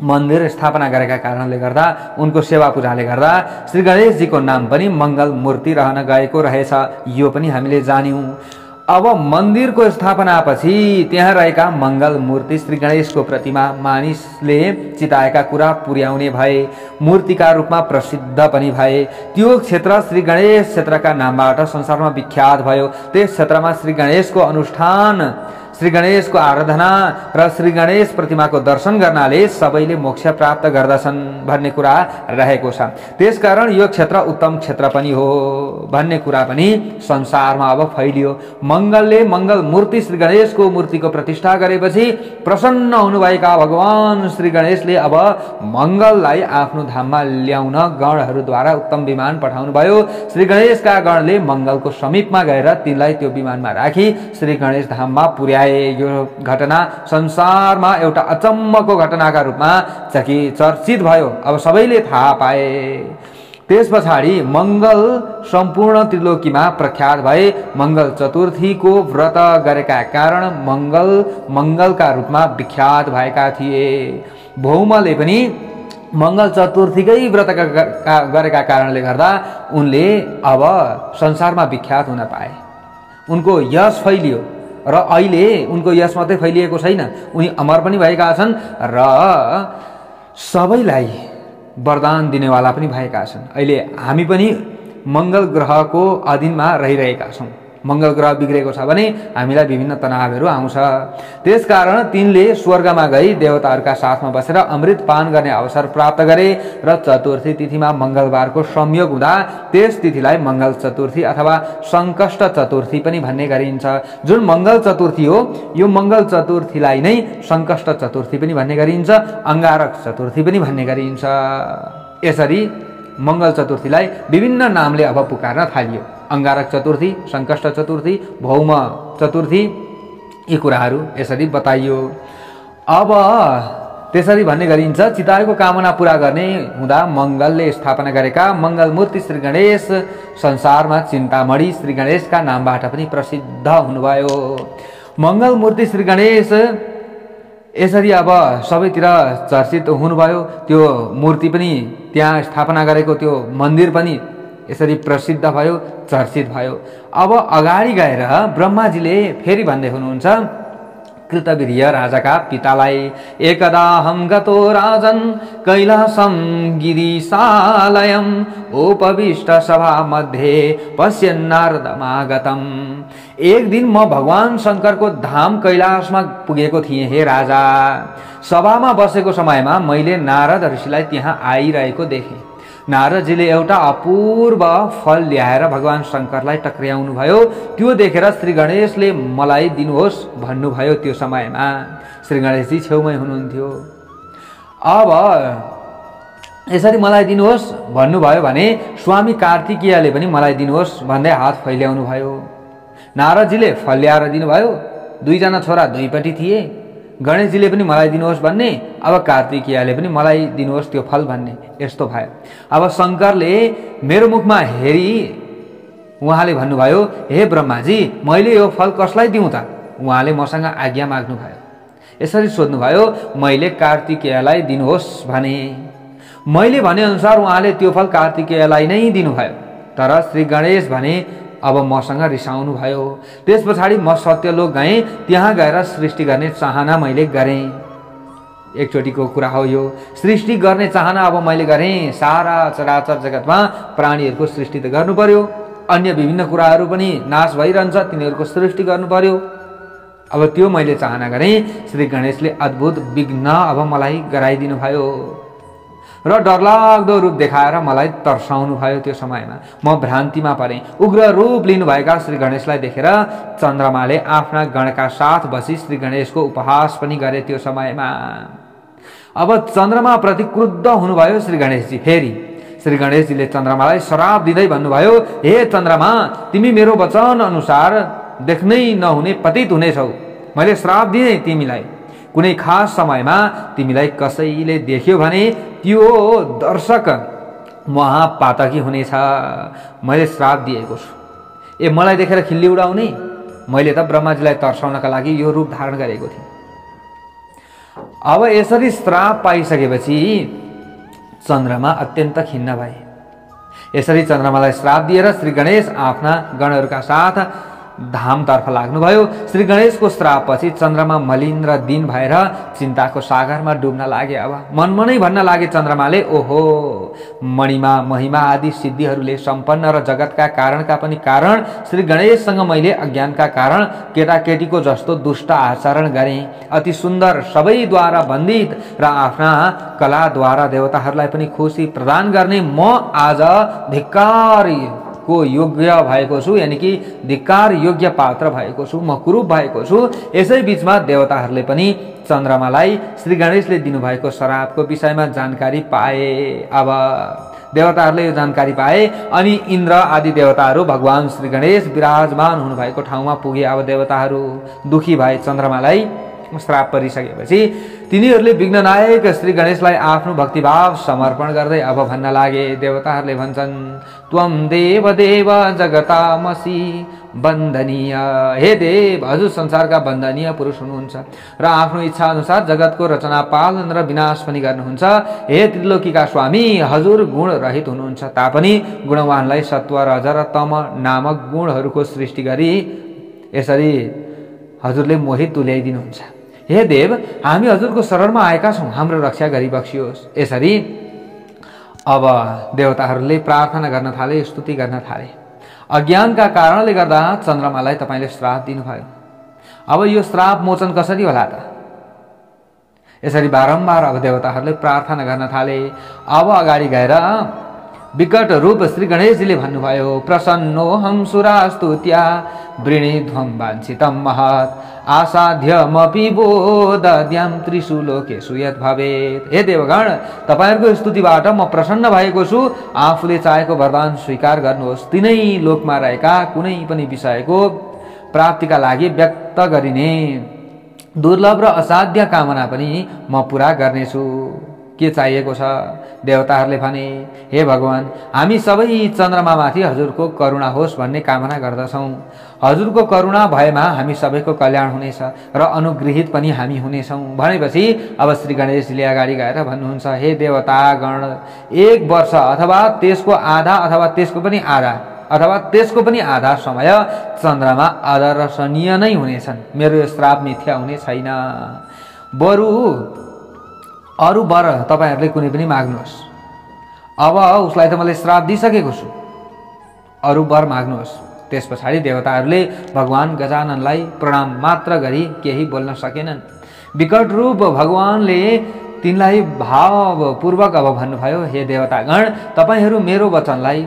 मन्दिर स्थापना गरेका कारणले गर्दा, उनको सेवा पूजाले गर्दा श्री गणेशजीको नाम पनि मंगल मूर्ति रहन गएको रहेछ। यो पनि हामीले जान्यौं। अब मन्दिरको स्थापनापछि त्यहाँ रहेका मंगल मूर्ति श्री गणेशको प्रतिमा मानिसले चिताएका कुरा पुर्याउने भए, मूर्तिका रूपमा प्रसिद्ध पनि भए। त्यो क्षेत्र श्री गणेश क्षेत्रका नामबाट संसारमा विख्यात भयो। त्यस क्षेत्रमा श्री गणेशको अनुष्ठान, श्री गणेशको आराधना र श्री गणेश प्रतिमाको दर्शन गर्नाले सबैले मोक्ष प्राप्त गर्दछन् भन्ने कुरा रहेको छ। त्यसकारण यो क्षेत्र उत्तम क्षेत्र पनि हो भन्ने कुरा पनि संसारमा अब फैलियो। मंगलले मंगल मूर्ति श्री गणेशको मूर्तिको प्रतिष्ठा गरेपछि प्रसन्न हुनुभएका भगवान श्री गणेशले अब मंगललाई आफ्नो धाममा ल्याउन गणहरूद्वारा उत्तम विमान पठाउनु भयो। श्री गणेशका गणले मंगलको समीपमा गएर तिनलाई त्यो विमानमा राखी श्री गणेश धाममा पुर्याए। यो घटना संसारमा एउटा अचम्मको घटनाका रूपमा चर्चित भयो। अब सबैले थाहा पाए। त्यस पछाडि मंगल सम्पूर्ण त्रिलोकीमा प्रख्यात भए। मंगल चतुर्थीको व्रत गरेका कारण मंगलका रूपमा विख्यात भएका थिए। भौमले पनि मंगल चतुर्थीकै व्रत गरेका कारणले गर्दा उनले अब संसारमा विख्यात हुन पाए। उनको यश फैलियो र अहिले उनको यश मात्रै फैलिएको छैन, उनी अमर पनि भएका छन् र सबैलाई वरदान दिनेवाला पनि भएका छन्। अहिले हामी पनि मंगल ग्रहको अधीनमा रहिरहेका छौं। मंगल ग्रह बिग्रेको छ भने हामीलाई विभिन्न तनावहरू आउँछ। त्यसकारण तिनले स्वर्गमा गई देवताहरूका साथमा बसेर अमृत पान गर्ने अवसर प्राप्त गरे र चतुर्थी तिथिमा मंगलबारको संयोग हुँदा त्यस तिथिलाई मंगल चतुर्थी अथवा संकष्ट चतुर्थी पनि भन्ने गरिन्छ। जुन मंगल चतुर्थी हो, यो मंगल चतुर्थीलाई नै संकष्ट चतुर्थी पनि भन्ने गरिन्छ, अंगारक चतुर्थी पनि भन्ने गरिन्छ। यसरी मंगल चतुर्थीलाई विभिन्न नामले अब पुकार्न थालियो। अंगारक चतुर्थी, संकष्ट चतुर्थी, भौम चतुर्थी, यी कुराहरू यसरी बताइयो। अब त्यसरी भन्ने गरिन्छ, चिताएको कामना पूरा गर्ने हुँदा मंगलले स्थापना गरेका मंगल मूर्ति श्री गणेश संसारमा चिन्तामणि श्री गणेशका नामबाट पनि प्रसिद्ध हुनुभयो। मंगल मूर्ति श्री गणेश यसरी अब सबैतिर चर्चित हुनुभयो। त्यो मूर्ति पनि त्यहाँ स्थापना गरेको त्यो मन्दिर पनि यसरी प्रसिद्ध भयो, चर्चित भयो। अब अगाडि गएर ब्रह्माजीले फेरि भन्दै हुनुहुन्छ कृतवीर्य राजाका पितालाई, एकदा हम गतो राजन कैलासम गिरिशालयम उपविष्ट सभा मध्ये पश्यन्नारदमागतम। एक दिन म भगवान शंकरको धाम कैलाशमा पुगेको थिएँ हे राजा। सभामा बसेको समयमा मैले नारद ऋषिलाई त्यहाँ आइरहेको देखेँ। नारदजीले एउटा अपूर्व फल ल्याएर भगवान शंकरलाई टक्र्याउनु भयो। त्यो देखेर श्री गणेशले मलाई दिनुहोस् भन्नुभयो। त्यो समयमा श्री गणेशजी छेउमै हुनुहुन्थ्यो। अब यसरी मलाई दिनुहोस् भन्नुभयो भने स्वामी कार्तिकेयले पनि मलाई दिनुहोस् भन्दै हात फैल्याउनु भयो। नारदजीले फल ल्याएर दिनुभयो। दुईजना छोरा दुईपट्टि थिए। गणेशजीले पनि मलाई दिनुहोस् भन्ने, अब कार्तिकेयले पनि मलाई दिनुहोस् त्यो फल भन्ने, यस्तो भयो। अब शंकरले मेरो मुखमा हेरी उहाँले भन्नुभयो, हे ब्रह्माजी, मैले यो फल कसलाई दिउँ त? उहाँले मसँग आज्ञा माग्नुभयो। यसरी सोध्नुभयो, मैले कार्तिकेयलाई दिनुहोस् भने। मैले भनेअनुसार उहाँले त्यो फल कार्तिकेयलाई नै दिनुभयो। तर श्री गणेश भने अब मसँग रिसाउनु भयो। त्यस पछाडि म सत्यलोक गएँ। त्यहाँ गएर सृष्टि गर्ने चाहना मैले गरेँ। एकचोटिको कुरा हो यो। सृष्टि गर्ने चाहना अब मैले गरेँ। सारा चराचर जगतमा प्राणीहरूको सृष्टि त गर्नु पर्यो। अन्य विभिन्न कुराहरू पनि नाश भइरहन्छ, तिनीहरूको सृष्टि गर्नु पर्यो। अब त्यो मैले चाहना गरेँ। श्री गणेशले अद्भुत विघ्न अब मलाई गराइदिनु भयो र डरलाग्दो रूप देखाएर मलाई तर्साउनु भयो। त्यो समयमा म भ्रान्तिमा परेँ। उग्र रूप लिनुभएका श्री गणेशलाई देखेर चन्द्रमाले आफ्ना गणका साथ बसी श्री गणेशको उपहास पनि गरे। त्यो समयमा अब चन्द्रमा प्रति क्रुद्ध हुनुभयो श्री गणेशजी। फेरि श्री गणेशजीले चन्द्रमालाई श्राप दिँदै भन्नुभयो, हे चन्द्रमा, तिमी मेरो वचन अनुसार देख्नै नहुने पतित हुनेछौ। मैले श्राप दिएँ तिमीलाई। कुनै खास समयमा तिमीलाई कसैले देख्यो भने त्यो दर्शक महापातकी हुनेछ। मैले श्राप दिएको छु। मलाई देखेर खिल्ली उडाउने? मैले त ब्रह्माजीलाई तर्साउनका लागि यो रूप धारण गरेको थिएँ। अब यसरी श्राप पाइसकेपछि चन्द्रमा अत्यन्त खिन्न भए। यसरी चन्द्रमालाई श्राप दिएर श्री गणेश आफ्ना गणहरूका साथ धामतर्फ लाग्नुभयो। श्री गणेशको श्रापपछि चन्द्रमा मलिन र दिन भएर चिन्ताको सागरमा डुब्न लागे। अब मनमनै भन्न लागे चन्द्रमाले, ओहो, मणिमा महिमा आदि सिद्धिहरूले सम्पन्न र जगतका कारणका पनि कारण श्री गणेशसँग मैले अज्ञानका कारण केटाकेटीको जस्तो दुष्ट आचरण गरेँ। अति सुन्दर, सबैद्वारा वन्दित र आफ्ना कलाद्वारा देवताहरूलाई पनि खुसी प्रदान गर्ने म आज धिक्कार को योग्य भएको छु, यानी कि धिक्कार योग्य पात्र भएको छु, म कुरूप भएको छु। यसै बीचमा देवताहरूले पनि चन्द्रमालाई श्री गणेशले दिनुभएको श्रापको विषयमा जानकारी पाए। अब देवताहरूले यो जानकारी पाए अनि इन्द्र आदि देवताहरू भगवान श्री गणेश विराजमान हुनुभएको ठाउँमा पुगे। अब देवताहरू दुखी भए चन्द्रमालाई श्राप परिसकेपछि। तिनीहरूले विघ्ननायक श्री गणेशलाई आफ्नो भक्तिभाव समर्पण गर्दै अब भन्न लागे। देवताहरूले भन्छन्, त्वम देव देव जगतामसि वन्दनीय। हे देव, हजुर संसारका वन्दनीय पुरुष हुनुहुन्छ र आफ्नो इच्छा अनुसार जगतको रचना पालन र विनाश पनि गर्नुहुन्छ। हे त्रिलोकीका स्वामी, हजुर गुण रहित हुनुहुन्छ तापनि गुणवानलाई सत्व, रज र तम नामक गुणहरूको सृष्टि गरी यसरी हजुरले मोहित तुल्याइदिनुहुन्छ। हे देव, हामी हजुरको शरणमा आएका छौँ, हाम्रो रक्षा गरी बक्सियोस्। यसरी अब देवताहरूले प्रार्थना गर्न थाले, स्तुति गर्न थाले। अज्ञानका कारणले गर्दा चन्द्रमालाई तपाईँले श्राप दिनुभयो। अब यो श्राप मोचन कसरी होला त? यसरी बारम्बार अब देवताहरूले प्रार्थना गर्न थाले। अब अगाडि गएर विकट रूप श्री गणेशजीले भन्नुभयो, प्रसन्नोऽहं सुरास्तुत्या वृणीध्वं वाञ्छितं महत् आसाध्यमपि बोधद्यां त्रिषु लोकेषु यत् भवेत्। हे देवगण, तपाईहरुको स्तुतिबाट म प्रसन्न भएको छु। आफूले चाहेको वरदान स्वीकार गर्नुहोस्। तीनै लोकमा रहेका कुनै पनि विषयको प्राप्तिका लागि व्यक्त गरिने दुर्लभ र असाध्य कामना पनि म पूरा गर्नेछु। के चाहिएको छ? देवताहरूले भने, हे भगवान, हामी सबै चन्द्रमामाथि हजुरको करुणा होस् भन्ने कामना गर्दछौँ। हजुरको करुणा भएमा हामी सबैको कल्याण हुनेछ र अनुगृहित पनि हामी हुनेछौँ। भनेपछि अब श्री गणेशजीले अगाडि गएर भन्नुहुन्छ, हे देवतागण, 1 वर्ष अथवा त्यसको आधा अथवा त्यसको पनि आधा समय चन्द्रमा अदर्शनीय नै हुनेछन्। मेरो यो श्राप मिथ्या हुने छैन। बरु अरू वर तपाईहरूले कुनै पनि माग्नुहोस्। अब उसलाई त मैले श्राप दिइसकेको छु, अरू वर माग्नुहोस्। त्यस पछाडि देवताहरूले भगवान गजाननलाई प्रणाम मात्र गरी केही बोल्न सकेनन्। विकट रूप भगवानले तिनलाई भावपूर्वक अब भन्नुभयो, हे देवतागण, तपाईहरू मेरो वचनलाई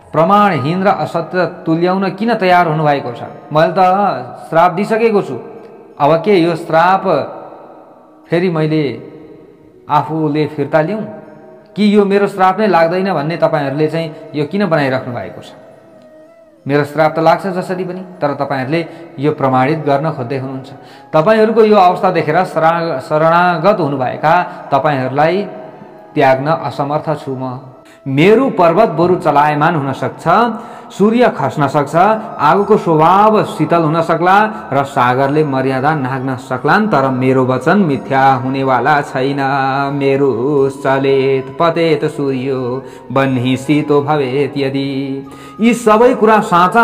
प्रमाणहीन र असत्य तुल्याउन किन तयार हुनुभएको छ? मैले त श्राप दिइसकेको छु। अब के यो श्राप फेरि मैले आफूले फिर्ता लिउँ कि यो मेरो श्राप नै लाग्दैन भन्ने तपाईहरूले चाहिँ यो किन बनाइराख्नु भएको छ? मेरो श्राप त लाग्छ जसरी पनि, तर तपाईहरूले यो प्रमाणित गर्न खोज्दै हुनुहुन्छ। तपाईहरूको यो अवस्था देखेर शरणागत हुनुभएका तपाईहरूलाई त्याग्न असमर्थ छु म। मेरो पर्वत बरु चलायमान हुन सक्छ, सूर्य खस्न सक्छ, आगोको स्वभाव शीतल हुन सक्ला र सागरले मर्यादा नाग्न सक्लान्, तर मेरो वचन मिथ्या हुनेवाला छैन। मेरो चलेत पतेत सूर्यो बन्ही शीतो भवेत यदि। यी सबै कुरा साँचा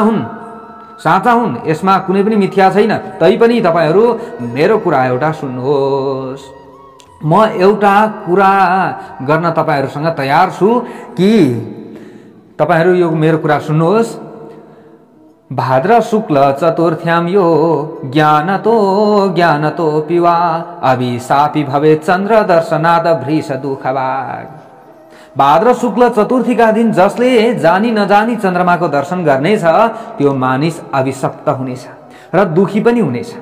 हुन्, यसमा कुनै पनि मिथ्या छैन। तैपनि तपाईहरू मेरो कुरा एउटा सुन्नुहोस्। म एउटा कुरा गर्न तपाईहरूसँग तयार छु कि तपाईहरू यो मेरो कुरा सुन्नुहोस्। भाद्र शुक्ल चतुर्थ्याम यो ज्ञानतो पिवा अभिशापी भवे चन्द्र दर्शनाद भृष दुःखभाग। भाद्र शुक्ल चतुर्थीका दिन जसले जानी नजानी चन्द्रमाको दर्शन गर्नेछ त्यो मानिस अभिशप्त हुनेछ र दुखी पनि हुनेछ।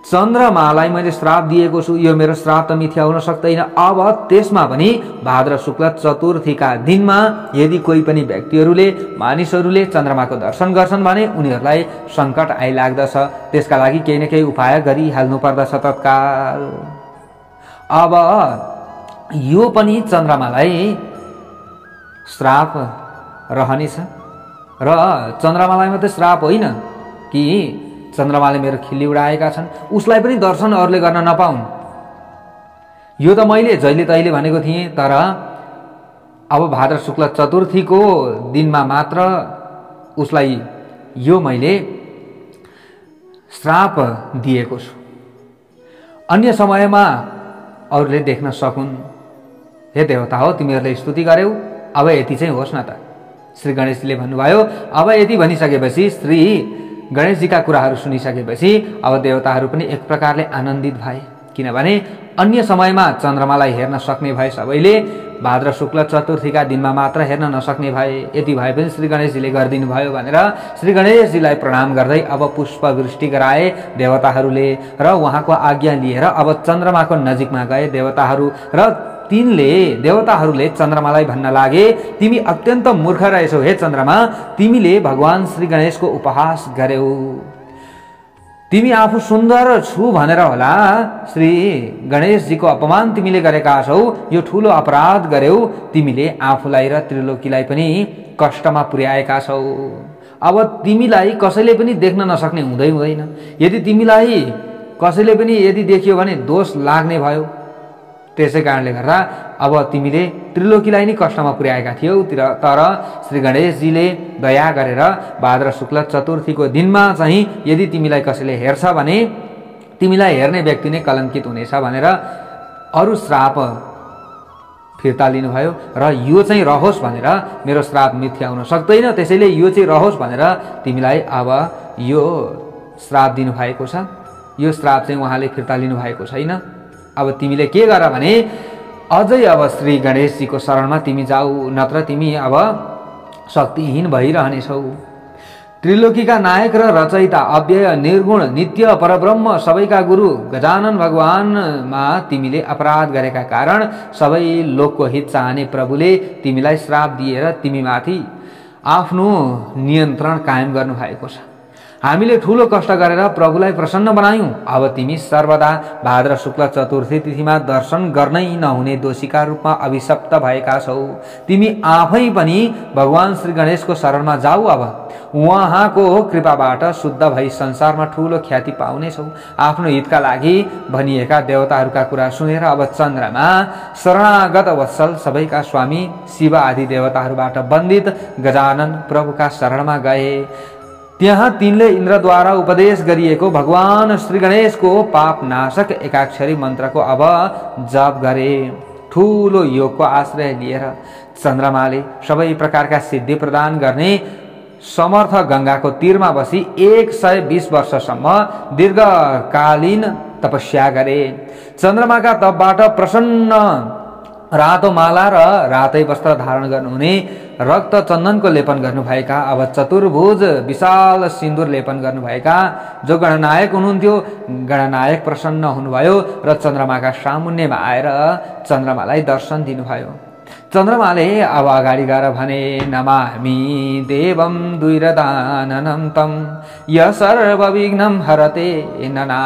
चन्द्रमालाई मैले श्राप दिएको छु, यो मेरो श्राप त मिथ्या हुन सक्दैन। अब त्यसमा पनि भाद्र शुक्ल चतुर्थीका दिनमा यदि कोही पनि मानिसहरूले चन्द्रमाको दर्शन गर्छन् भने उनीहरूलाई सङ्कट आइलाग्दछ। त्यसका लागि केही न केही उपाय गरिहाल्नु पर्दछ तत्काल। अब यो पनि चन्द्रमालाई श्राप रहनेछ र चन्द्रमालाई मात्रै श्राप होइन कि चन्द्रमाले मेरो खिल्ली उडाएका छन्, उसलाई पनि दर्शन अरूले गर्न नपाउन्। यो त मैले जहिले तहिले भनेको थिएँ, तर अब भाद्र शुक्ल चतुर्थीको दिनमा मात्र उसलाई यो मैले श्राप दिएको छु। अन्य समयमा अरूले देख्न सकुन्। हे देवता हो, तिमीहरूले स्तुति गर्यौ, अब यति चाहिँ होस् न त। श्री गणेशजीले भन्नुभयो। अब यति भनिसकेपछि, श्री गणेशजीका कुराहरू सुनिसकेपछि अब देवताहरू पनि एक प्रकारले आनन्दित भए, किनभने अन्य समयमा चन्द्रमालाई हेर्न सक्ने भए सबैले, भाद्र शुक्ल चतुर्थीका दिनमा मात्र हेर्न नसक्ने भए। यति भए पनि श्री गणेशजीले गरिदिनु भयो भनेर श्री गणेशजीलाई प्रणाम गर्दै अब पुष्पवृष्टि गराए देवताहरूले र उहाँको आज्ञा लिएर अब चन्द्रमाको नजिकमा गए देवताहरू। र देवताहरूले चन्द्रमालाई भन्न लागे, तिमी अत्यन्त मूर्ख रहेछौ हे चन्द्रमा, तिमीले भगवान श्री गणेशको उपहास गर्यौ। तिमी आफू सुन्दर छु भनेर होला श्री गणेशजीको अपमान तिमीले गरेका छौ। यो ठुलो अपराध गर्यौ। तिमीले आफूलाई र त्रिलोकीलाई पनि कष्टमा पुर्याएका छौ। अब तिमीलाई कसैले पनि देख्न नसक्ने हुँदैन। यदि तिमीलाई कसैले पनि यदि देखियो भने दोष लाग्ने भयो। त्यसै कारणले गर्दा अब तिमीले त्रिलोकीलाई नै कष्टमा पुर्याएका थियौ। तर श्री गणेशजीले दया गरेर भाद्र शुक्ल चतुर्थीको दिनमा चाहिँ यदि तिमीलाई कसैले हेर्छ भने तिमीलाई हेर्ने व्यक्ति नै कलङ्कित हुनेछ भनेर अरू श्राप फिर्ता लिनुभयो। र यो चाहिँ रहोस् भनेर, मेरो श्राप मिथ्या हुन सक्दैन, त्यसैले यो चाहिँ रहोस् भनेर तिमीलाई अब यो श्राप दिनुभएको छ। यो श्राप चाहिँ उहाँले फिर्ता लिनुभएको छैन। अब तिमीले के गर भने अझै अब श्री गणेशजीको शरणमा तिमी जाऊ, नत्र तिमी अब शक्तिहीन भइरहनेछौ। त्रिलोकीका नायक र रचयिता, अव्यय, निर्गुण, नित्य, परब्रह्म, सबैका गुरु गजानन भगवानमा तिमीले अपराध गरेका कारण सबै लोकको हित चाहने प्रभुले तिमीलाई श्राप दिएर तिमीमाथि आफ्नो नियन्त्रण कायम गर्नुभएको छ। हामीले ठूलो कष्ट गरेर प्रभुलाई प्रसन्न बनायौं। अब तिमी सर्वदा भाद्र शुक्ल चतुर्थी तिथिमा दर्शन गर्नै नहुने दोषीका रूपमा अभिशप्त भएका छौ। तिमी आफै पनि भगवान श्री गणेशको शरणमा जाऊ। अब उहाँको कृपाबाट शुद्ध भई संसारमा ठूलो ख्याति पाउनेछौ। आफ्नो हितका लागि भनिएका देवताहरूका कुरा सुनेर अब चन्द्रमा शरणागत वत्सल सबैका स्वामी शिव आदि देवताहरूबाट वन्दित गजानन प्रभुका शरणमा गए। त्यहाँ तिनले इन्द्रद्वारा उपदेश गरिएको भगवान श्री गणेशको पाप नाशक एकाक्षरी मन्त्रको अब जप गरे। ठूलो योगको आश्रय लिएर चन्द्रमाले सबै प्रकारका सिद्धि प्रदान गर्ने समर्थ गंगाको तीरमा बसी 120 वर्षसम्म दीर्घकालीन तपस्या गरे। चन्द्रमाका तपबाट प्रसन्न रातो माला र रातै वस्त्र धारण गर्नुहुने, रक्त चन्दनको लेपन गर्नुभएका, अब चतुर्भुज विशाल सिन्दूर लेपन गर्नुभएका जो गणनायक हुनुहुन्थ्यो, गणनायक प्रसन्न हुनुभयो र चन्द्रमाका सामुन्नेमा आएर चन्द्रमालाई दर्शन दिनुभयो। चन्द्रमाले अब अगाडि गएर भने, नमामि देवं द्विरदाननं तं य सर्वविघ्नं हरते नना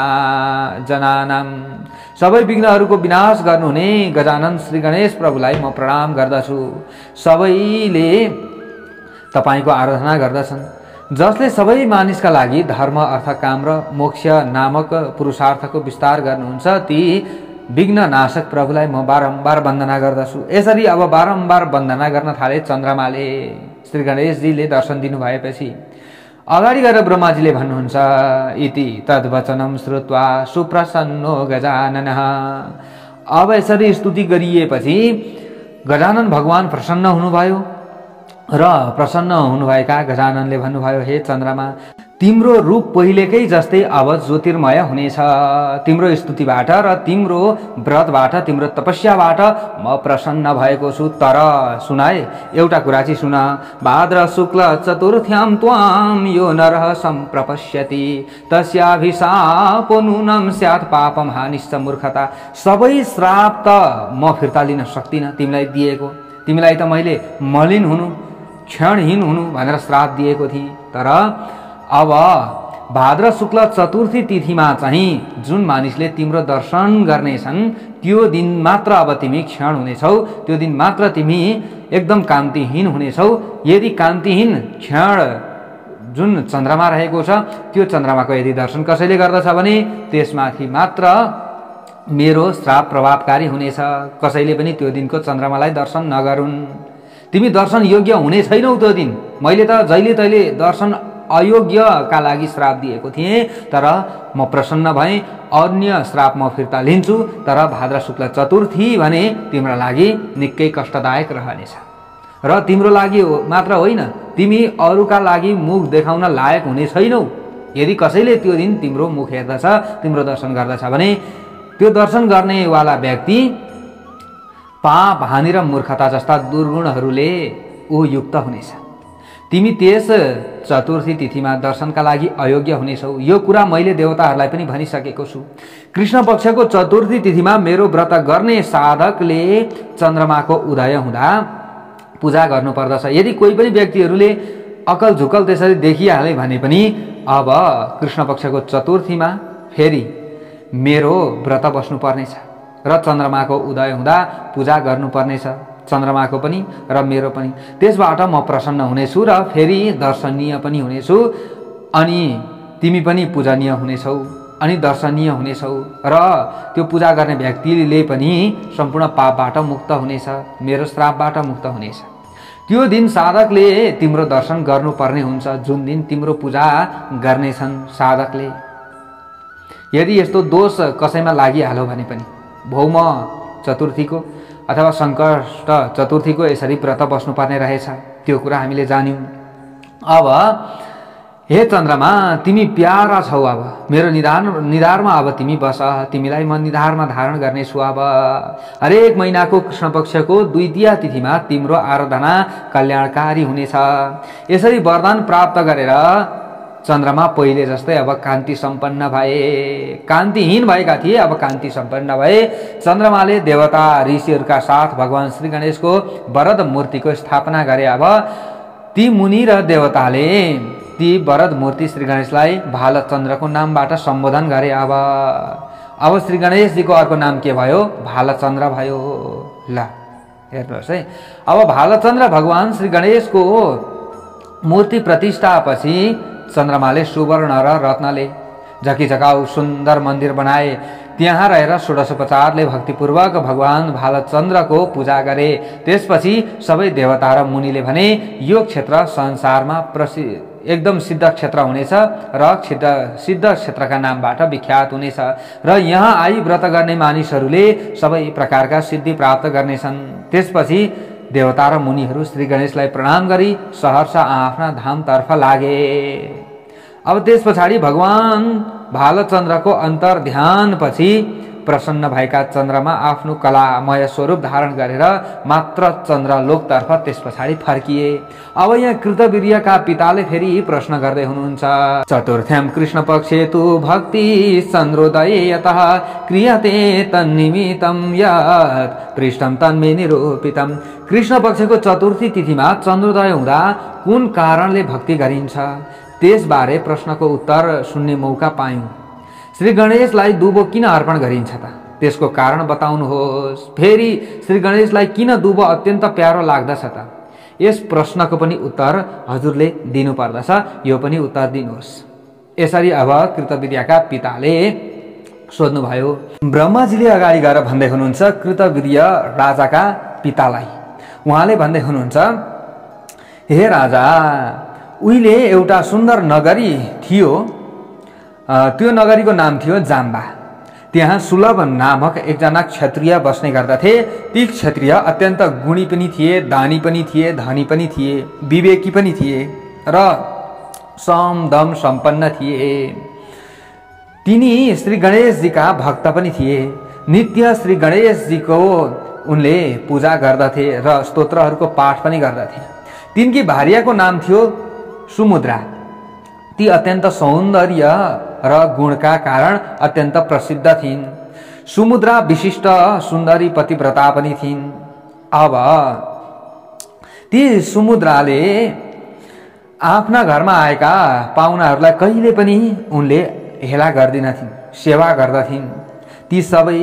जनानां। सबै विघ्नहरूको विनाश गर्नुहुने गजानन श्री गणेश प्रभुलाई म प्रणाम गर्दछु। सबैले तपाईको आराधना गर्दछन्, जसले सबै मानिसका लागि धर्म, अर्थ, काम र मोक्ष नामक पुरुषार्थको विस्तार गर्नुहुन्छ। ती विघ्न नाशक प्रभुलाई म बारम्बार वन्दना गर्दछु। यसरी अब बारम्बार वन्दना गर्न थाले चन्द्रमाले। श्री गणेशजीले दर्शन दिनु भएपछि अगाडि गएर ब्रह्माजीले भन्नुहुन्छ, इति तद्वचनं श्रुत्वा सुप्रसन्नो गजाननः। अब यसरी स्तुति गरिएपछि गजानन भगवान प्रसन्न हुनुभयो र प्रसन्न हुनुभएका गजाननले भन्नुभयो, हे चन्द्रमा, तिम्रो रूप पहिलेकै जस्तै अब ज्योतिर्मय हुनेछ। तिम्रो स्तुतिबाट र तिम्रो व्रतबाट, तिम्रो तपस्याबाट म प्रसन्न भएको छु। तर सुनाए, एउटा कुरा चाहिँ सुन, भाद्र शुक्ल चतुर्थ्यां त्वां यो नरः सम्प्रपश्यति तस्याभिशापो नूनं स्यात् पापं हानिश्च मूर्खता। सबै श्राप त म फिर्ता लिन सक्दिनँ तिमीलाई दिएको। तिमीलाई त मैले मलिन हुनु, क्षणहीन हुनु भनेर श्राप दिएको थिएँ। तर अब भाद्र शुक्ल चतुर्थी तिथिमा चाहिँ जुन मानिसले तिम्रो दर्शन गर्नेछन्, त्यो दिन मात्र अब तिमी क्षण हुनेछौ। त्यो दिन मात्र तिमी एकदम कान्तिहीन हुनेछौ। यदि कान्तिहीन क्षण जुन चन्द्रमा रहेको छ, त्यो चन्द्रमाको यदि दर्शन कसैले गर्दछ भने त्यसमाथि मात्र मेरो श्राप प्रभावकारी हुनेछ। कसैले पनि त्यो दिनको चन्द्रमालाई दर्शन नगरून्। तिमी दर्शन योग्य हुने छैनौ त्यो दिन। मैले त जहिले तहिले दर्शन अयोग्यका लागि श्राप दिएको थिएँ, तर म प्रसन्न भएँ। अन्य श्राप म फिर्ता लिन्छु। तर भाद्र शुक्ल चतुर्थी भने तिम्रो लागि निकै कष्टदायक रहनेछ। र तिम्रो लागि मात्र होइन, तिमी अरूका लागि मुख देखाउन लायक हुने छैनौ। यदि कसैले त्यो दिन तिम्रो मुख हेर्दछ, तिम्रो दर्शन गर्दछ भने त्यो दर्शन गर्नेवाला व्यक्ति पाप, हानि र मूर्खता जस्ता दुर्गुणहरूले ऊ युक्त हुनेछ। तिमी त्यस चतुर्थी तिथिमा दर्शनका लागि अयोग्य हुनेछौ। यो कुरा मैले देवताहरूलाई पनि भनिसकेको छु। कृष्ण पक्षको चतुर्थी तिथिमा मेरो व्रत गर्ने साधकले चन्द्रमाको उदय हुँदा पूजा गर्नुपर्दछ। यदि कोही पनि व्यक्तिहरूले अकल झुकल त्यसरी देखिहाले भने पनि अब कृष्ण पक्षको चतुर्थीमा फेरि मेरो व्रत बस्नुपर्नेछ र चन्द्रमाको उदय हुँदा पूजा गर्नुपर्नेछ, चन्द्रमाको पनि र मेरो पनि। त्यसबाट म प्रसन्न हुनेछु र फेरि दर्शनीय पनि हुनेछु। अनि तिमी पनि पूजनीय हुनेछौ अनि दर्शनीय हुनेछौ र त्यो पूजा गर्ने व्यक्तिले पनि सम्पूर्ण पापबाट मुक्त हुनेछ, मेरो श्रापबाट मुक्त हुनेछ। त्यो दिन साधकले तिम्रो दर्शन गर्नुपर्ने हुन्छ, जुन दिन तिम्रो पूजा गर्नेछन् साधकले। यदि यस्तो दोष कसैमा लागिहाल्यो भने पनि भौम चतुर्थीको अथवा सङ्कष्ट चतुर्थीको यसरी व्रत बस्नुपर्ने रहेछ, त्यो कुरा हामीले जान्यौँ। अब हे चन्द्रमा, तिमी प्यारा छौ। अब मेरो निधारमा अब तिमी बस। तिमीलाई म निधारमा धारण गर्नेछु। अब हरेक महिनाको कृष्ण पक्षको द्वितीय तिथिमा तिम्रो आराधना कल्याणकारी हुनेछ। यसरी वरदान प्राप्त गरेर चन्द्रमा पहिले जस्तै अब कान्ति सम्पन्न भए। कान्तिहीन भएका थिए, अब कान्ति सम्पन्न भए। चन्द्रमाले देवता ऋषिहरूका साथ भगवान श्री गणेशको वरद मूर्तिको स्थापना गरे। अब ती मुनि र देवताले ती वरद मूर्ति श्री गणेशलाई भालचन्द्रको नामबाट सम्बोधन गरे। अब श्री गणेशजीको अर्को नाम के भयो? भालचन्द्र भयो। ल हेर्नुहोस् है, अब भालचन्द्र भगवान श्री गणेशको मूर्ति प्रतिष्ठापछि चन्द्रमाले सुवर्ण र रत्नले झकिझकाउ सुन्दर मन्दिर बनाए। त्यहाँ रहेर षोडशोपचारले भक्तिपूर्वक भगवान भालचन्द्रको पूजा गरे। त्यसपछि सबै देवता र मुनिले भने यो क्षेत्र संसारमा एकदम सिद्ध क्षेत्र हुनेछ र सिद्ध क्षेत्रका नामबाट विख्यात हुनेछ र यहाँ आई व्रत गर्ने मानिसहरूले सबै प्रकारका सिद्धि प्राप्त गर्नेछन्। त्यसपछि देवता र मुनिहरू श्री गणेशलाई प्रणाम गरी सहर्ष आफ्ना धामतर्फ लागे। अब त्यस पछाडि भगवान भालचन्द्रको अन्तर ध्यानपछि प्रसन्न भएका चन्द्रमा आफ्नो कलामय स्वरूप धारण गरेर मात्र चन्द्रलोकतर्फ त्यस पछाडि फर्किए। अब यहाँ कृतवीर्यका पिताले फेरि प्रश्न गर्दै हुनुहुन्छ। चतुर्थ्यां कृष्ण पक्षे तु भक्ति चन्द्रोदये यतः क्रियते तन्निमित्तं यत् पृष्ठं तन्मे निरूपितम्। कृष्ण पक्षको चतुर्थी तिथिमा चन्द्रोदय हुँदा कुन कारणले भक्ति गरिन्छ त्यसबारे प्रश्नको उत्तर सुन्ने मौका पायौं। श्री गणेशलाई दुबो किन अर्पण गरिन्छ त? त्यसको कारण बताउनुहोस्। फेरि श्री गणेशलाई किन दुबो अत्यन्त प्यारो लाग्दछ त? यस प्रश्नको पनि उत्तर हजुरले दिनुपर्दछ। यो पनि उत्तर दिनुहोस्। यसरी अब कृतवीर्यका पिताले सोध्नुभयो। ब्रह्माजीले अगाडि गएर भन्दै हुनुहुन्छ कृतवीर्य राजाका पितालाई। उहाँले भन्दै हुनुहुन्छ, हे राजा, उहिले एउटा सुन्दर नगरी थियो। त्यो नगरीको नाम थियो जाम्बा। त्यहाँ सुलभ नामक एकजना क्षत्रिय बस्ने गर्दथे। ती क्षत्रिय अत्यन्त गुणी पनि थिए, दानी पनि थिए, धनी पनि थिए, विवेकी पनि थिए र समदम सम्पन्न थिए। तिनी श्री गणेशजीका भक्त पनि थिए। नित्य श्री गणेशजीको उनले पूजा गर्दथे र स्तोत्रहरूको पाठ पनि गर्दथे। तिनकी भार्याको नाम थियो सुमुद्रा। ती अत्यन्त सौन्दर्य र गुणका कारण अत्यन्त प्रसिद्ध थिइन्। सुमुद्रा विशिष्ट सुन्दरी पतिव्रता पनि थिइन्। अब ती सुमुद्राले आफ्ना घरमा आएका पाहुनाहरूलाई कहिले पनि उनले हेला गर्दिनथिन्, सेवा गर्दथिन्। ती सबै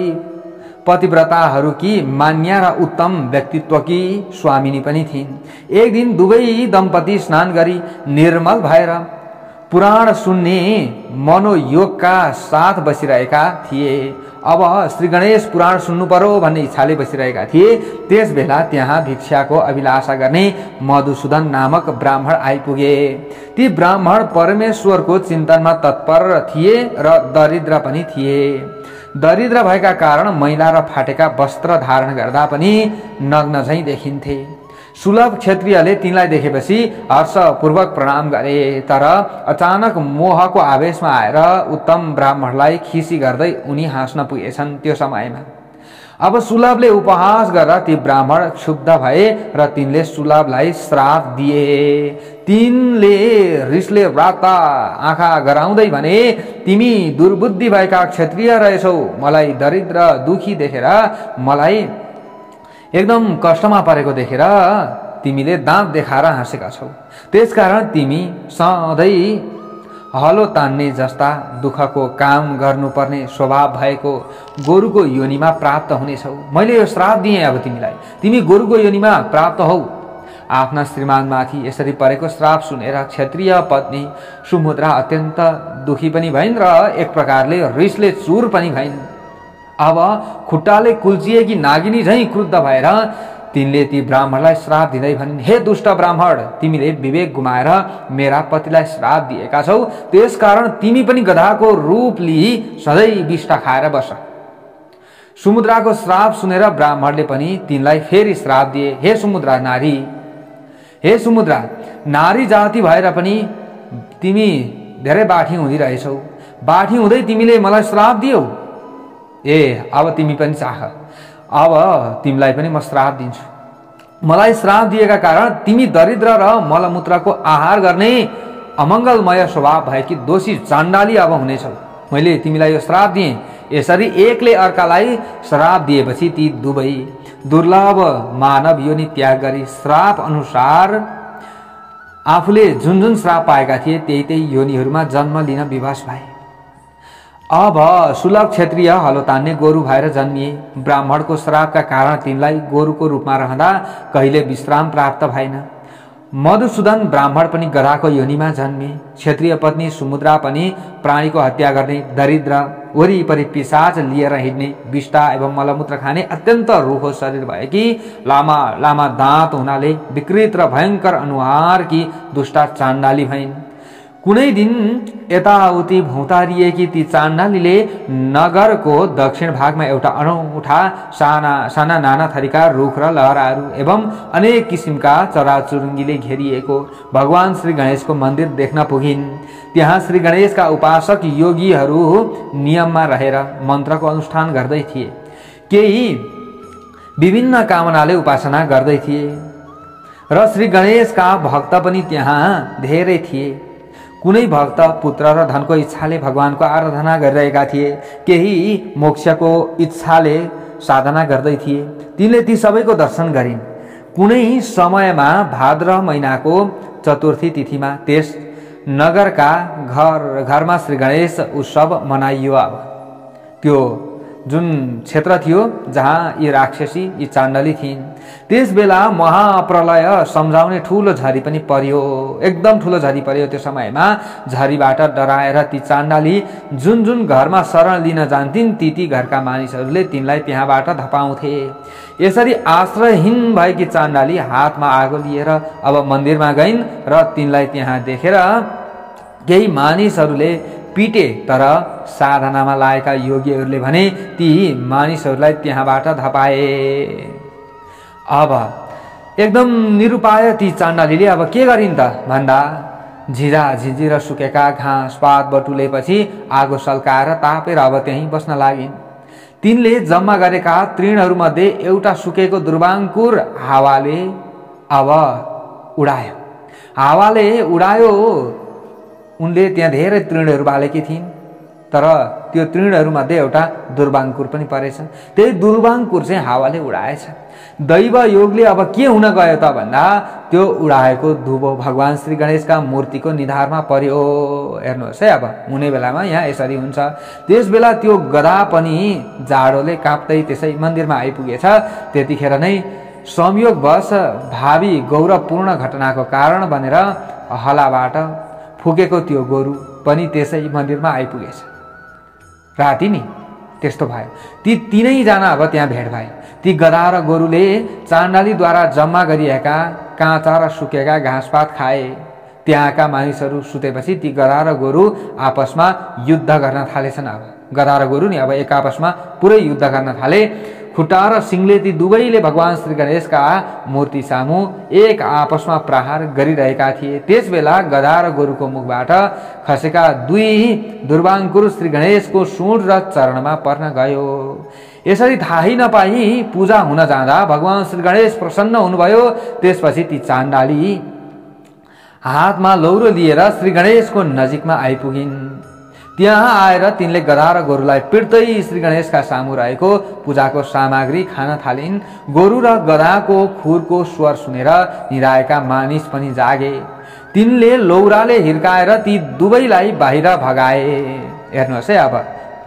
पतिव्रताहरूकी मान्या र उत्तम व्यक्तित्वकी स्वामिनी पनि थिइन्। एक दिन दुवै दम्पति स्नान गरी निर्मल भएर पुराण सुन्ने मनोयोगका साथ बसिरहेका थिए। अब श्री गणेश पुराण सुन्नु पर्यो भन्ने इच्छाले बसिरहेका थिए। त्यस बेला त्यहाँ भिक्षाको अभिलाषा गर्ने मधुसूदन नामक ब्राह्मण आइपुगे। ती ब्राह्मण परमेश्वरको चिन्तनमा तत्पर थिए र दरिद्र पनि थिए। दरिद्र भएका कारण मैला र फाटेका वस्त्र धारण गर्दा पनि नग्न झैं देखिन्थे। सुलभ क्षत्रियले तिनलाई देखेपछि हर्षपूर्वक प्रणाम गरे। तर अचानक मोहको आवेशमा आएर उत्तम ब्राह्मणलाई खिसी गर्दै उनी हाँस्न पुगेछन्। त्यो समयमा अब सुलभले उपहास गरेर ती ब्राह्मण क्षुब्ध भए र तिनले सुलभलाई श्राप दिए। तिनले रिसले राता आँखा गराउँदै भने, तिमी दुर्बुद्धि भएका क्षत्रिय रहेछौ। मलाई दरिद्र दुखी देखेर, मलाई एकदम कष्टमा परेको देखेर तिमीले दाँत देखाएर हाँसेका छौ। त्यसकारण तिमी सधैँ हलो तान्ने जस्ता दुःखको काम गर्नुपर्ने स्वभाव भएको गोरुको योनिमा प्राप्त हुनेछौ। मैले यो श्राप दिएँ। अब तिमीलाई, तिमी गोरुको योनिमा प्राप्त हौ। आफ्ना श्रीमानमाथि यसरी परेको श्राप सुनेर क्षत्रिय पत्नी सुमुद्रा अत्यन्त दुखी पनि भइन् र एक प्रकारले रिसले चुर पनि भइन्। अब खुट्टाले कुल्चिएकी नागिनी झैं क्रुद्ध भएर तिनले ती ब्राह्मणलाई श्राप दिँदै भनिन्, हे दुष्ट ब्राह्मण, तिमीले विवेक गुमाएर मेरा पतिलाई श्राप दिएका छौ। त्यसकारण तिमी पनि गधाको रूप लिई सधैँ बिष्टा खाएर बस। सुमुद्राको श्राप सुनेर ब्राह्मणले पनि तिनलाई फेरि श्राप दिए। हे सुमुद्रा नारी, हे सुमुद्रा नारी जाति भएर पनि तिमी धेरै बाठी हुँदी रहेछौ। बाठी हुँदै तिमीले मलाई श्राप दियौ। अब तिमी पनि चाह, अब तिमीलाई पनि म श्राप दिन्छु। मलाई श्राप दिएका कारण तिमी दरिद्र र मलमूत्रको आहार गर्ने अमङ्गलमय स्वभाव भएकी दोषी चाण्डाली अब हुनेछौ। मैले तिमीलाई यो श्राप दिएँ। यसरी एकले अर्कालाई श्राप दिएपछि ती दुवै दुर्लभ मानव योनि त्याग गरी श्राप अनुसार आफूले जुन जुन श्राप पाएका थिए त्यही त्यही योनिहरूमा जन्म लिन विवश भए। अब सुलभ क्षत्रिय हलो तान्ने गोरु भएर जन्मिए। ब्राह्मणको श्रापका कारण तिनलाई गोरुको रूपमा रहँदा कहिले विश्राम प्राप्त भएन। मधुसूदन ब्राह्मण पनि गधाको योनिमा जन्मे। क्षत्रिय पत्नी सुमुद्रा पनि प्राणीको हत्या गर्ने, दरिद्र, वरिपरि पिशाच लिएर हिँड्ने, विष्टा एवं मलमूत्र खाने अत्यन्त रुखो शरीर भएकी, लामा लामा दाँत हुनाले विकृत र भयंकर अनुहारकी दुष्टा चाण्डाली भइन्। कुनै दिन यताउति भौतारिएकी ती चाण्डालीले नगरको दक्षिण भागमा एउटा अनौठा साना नाना थरीका रुख र लहराहरू एवं अनेक किसिमका चराचुरुङ्गीले घेरिएको भगवान श्री गणेशको मन्दिर देख्न पुगिन्। त्यहाँ श्री गणेशका उपासक योगीहरू नियममा रहेर मन्त्रको अनुष्ठान गर्दै थिए। केही विभिन्न कामनाले उपासना गर्दै थिए र श्री गणेशका भक्त पनि त्यहाँ धेरै थिए। कुनै भक्त पुत्र र धनको इच्छाले भगवानको आराधना गरिरहेका थिए, केही मोक्षको इच्छाले साधना गर्दै थिए। तिनले ती सबैको दर्शन गरिन्। कुनै समयमा भाद्र महिनाको चतुर्थी तिथिमा त्यस नगरका घरमा श्री गणेश उत्सव मनाइयो। अब त्यो जुन क्षेत्र थियो जहाँ यी राक्षसी यी चाण्डली थिइन्, त्यस बेला महाप्रलय सम्झाउने ठुलो झरी पनि पर्यो। एकदम ठुलो झरी पर्यो। त्यो समयमा झरीबाट डराएर ती चाण्डाली जुन जुन घरमा शरण लिन जान्थिन् ती ती घरका मानिसहरूले तिनलाई त्यहाँबाट धपाउँथे। यसरी आश्रयहीन भएकी चाण्डाली हातमा आगो लिएर अब मन्दिरमा गइन् र तिनलाई त्यहाँ देखेर केही मानिसहरूले पिटे, तर साधनामा लागेका योगीहरूले भने ती मानिसहरूलाई त्यहाँबाट धपाए। अब एकदम निरुपाय ती चाण्डालीले अब के गरिन् त भन्दा झिझा झिझिर सुकेका घाँस पात बटुलेपछि आगो सल्काएर तापेर अब त्यहीँ बस्न लागिन्। तिनले जम्मा गरेका तृणहरूमध्ये एउटा सुकेको दुर्वाङ्कुर हावाले अब उडायो। हावाले उडायो। उनले त्यहाँ धेरै तृणहरू बालेकी थिइन्, तर त्यो तृणहरूमध्ये एउटा दुर्वाङ्कुर पनि परेछ। त्यही दुर्वाङ्कुर चाहिँ हावाले उडाएछ। दैव योगले अब के हुन गयो त भन्दा त्यो उडाएको धुबो भगवान श्री गणेशका मूर्तिको निधारमा पर्यो। हेर्नुहोस् है, अब हुने बेलामा यहाँ यसरी हुन्छ। त्यस बेला त्यो गधा पनि जाडोले काप्दै त्यसै मन्दिरमा आइपुगेछ। त्यतिखेर नै संयोगवश भावी गौरवपूर्ण घटनाको कारण बनेर हलाबाट फुकेको त्यो गोरु पनि त्यसै मन्दिरमा आइपुगेछ। राति नि त्यस्तो भयो। ती तीनैजना अब त्यहाँ भेट भए। ती गधा र गोरुले चाण्डालीद्वारा जम्मा गरिएका काँचा र सुकेका घाँसपात खाए। त्यहाँका मानिसहरू सुतेपछि ती गधा र गोरु आपसमा युद्ध गर्न थालेछन्। अब गधा र गोरु नि अब एक आपसमा पुरै युद्ध गर्न थाले। खुट्टा र सिङले ती दुवैले भगवान श्री गणेशका मूर्ति सामु एक आपसमा प्रहार गरिरहेका थिए। त्यस बेला गधा र गोरुको मुखबाट खसेका दुई दुर्वाङ्कुर श्री गणेशको सुँड र चरणमा पर्न गयो। यसरी थाहै नपाई पूजा हुन जाँदा भगवान श्री गणेश प्रसन्न हुनुभयो। त्यसपछि ती चाण्डाली हातमा लौरो लिएर श्री गणेशको नजिकमा आइपुगिन्। त्यहाँ आएर तिनले गधा र गोरुलाई पिट्दै श्री गणेशका सामु रहेको पूजाको सामग्री खान थालिन्। गोरु र गधाको खुरको स्वर सुनेर निराएका मानिस पनि जागे। तिनले लौराले हिर्काएर ती दुवैलाई बाहिर भगाए। हेर्नुहोस् है, अब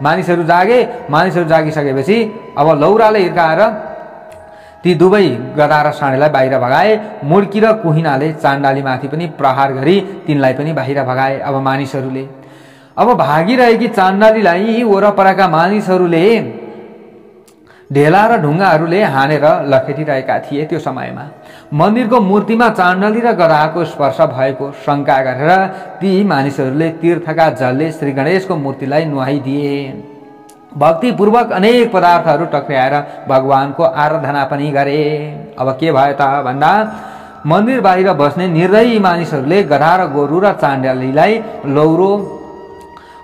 मानिसहरू जागे। मानिसहरू जागिसकेपछि अब लौराले हिर्काएर ती दुवै गधा र साँडेलाई बाहिर भगाए। मुड्की र कुहिनाले चाण्डालीमाथि पनि प्रहार गरी तिनलाई पनि बाहिर भगाए। अब मानिसहरूले अब भागिरहेकी चाण्डालीलाई वरपरका मानिसहरूले ढेला र ढुङ्गाहरूले हानेर लखेटिरहेका थिए। त्यो समयमा मन्दिरको मूर्तिमा चाण्डाली र गधाको स्पर्श भएको शङ्का गरेर ती मानिसहरूले तीर्थका जलले श्री गणेशको मूर्तिलाई नुहाइदिए। भक्तिपूर्वक अनेक पदार्थहरू टक्र्याएर भगवानको आराधना पनि गरे। अब के भयो त भन्दा मन्दिर बाहिर बस्ने निर्दयी मानिसहरूले गधा र गोरु र चाण्डालीलाई लौरो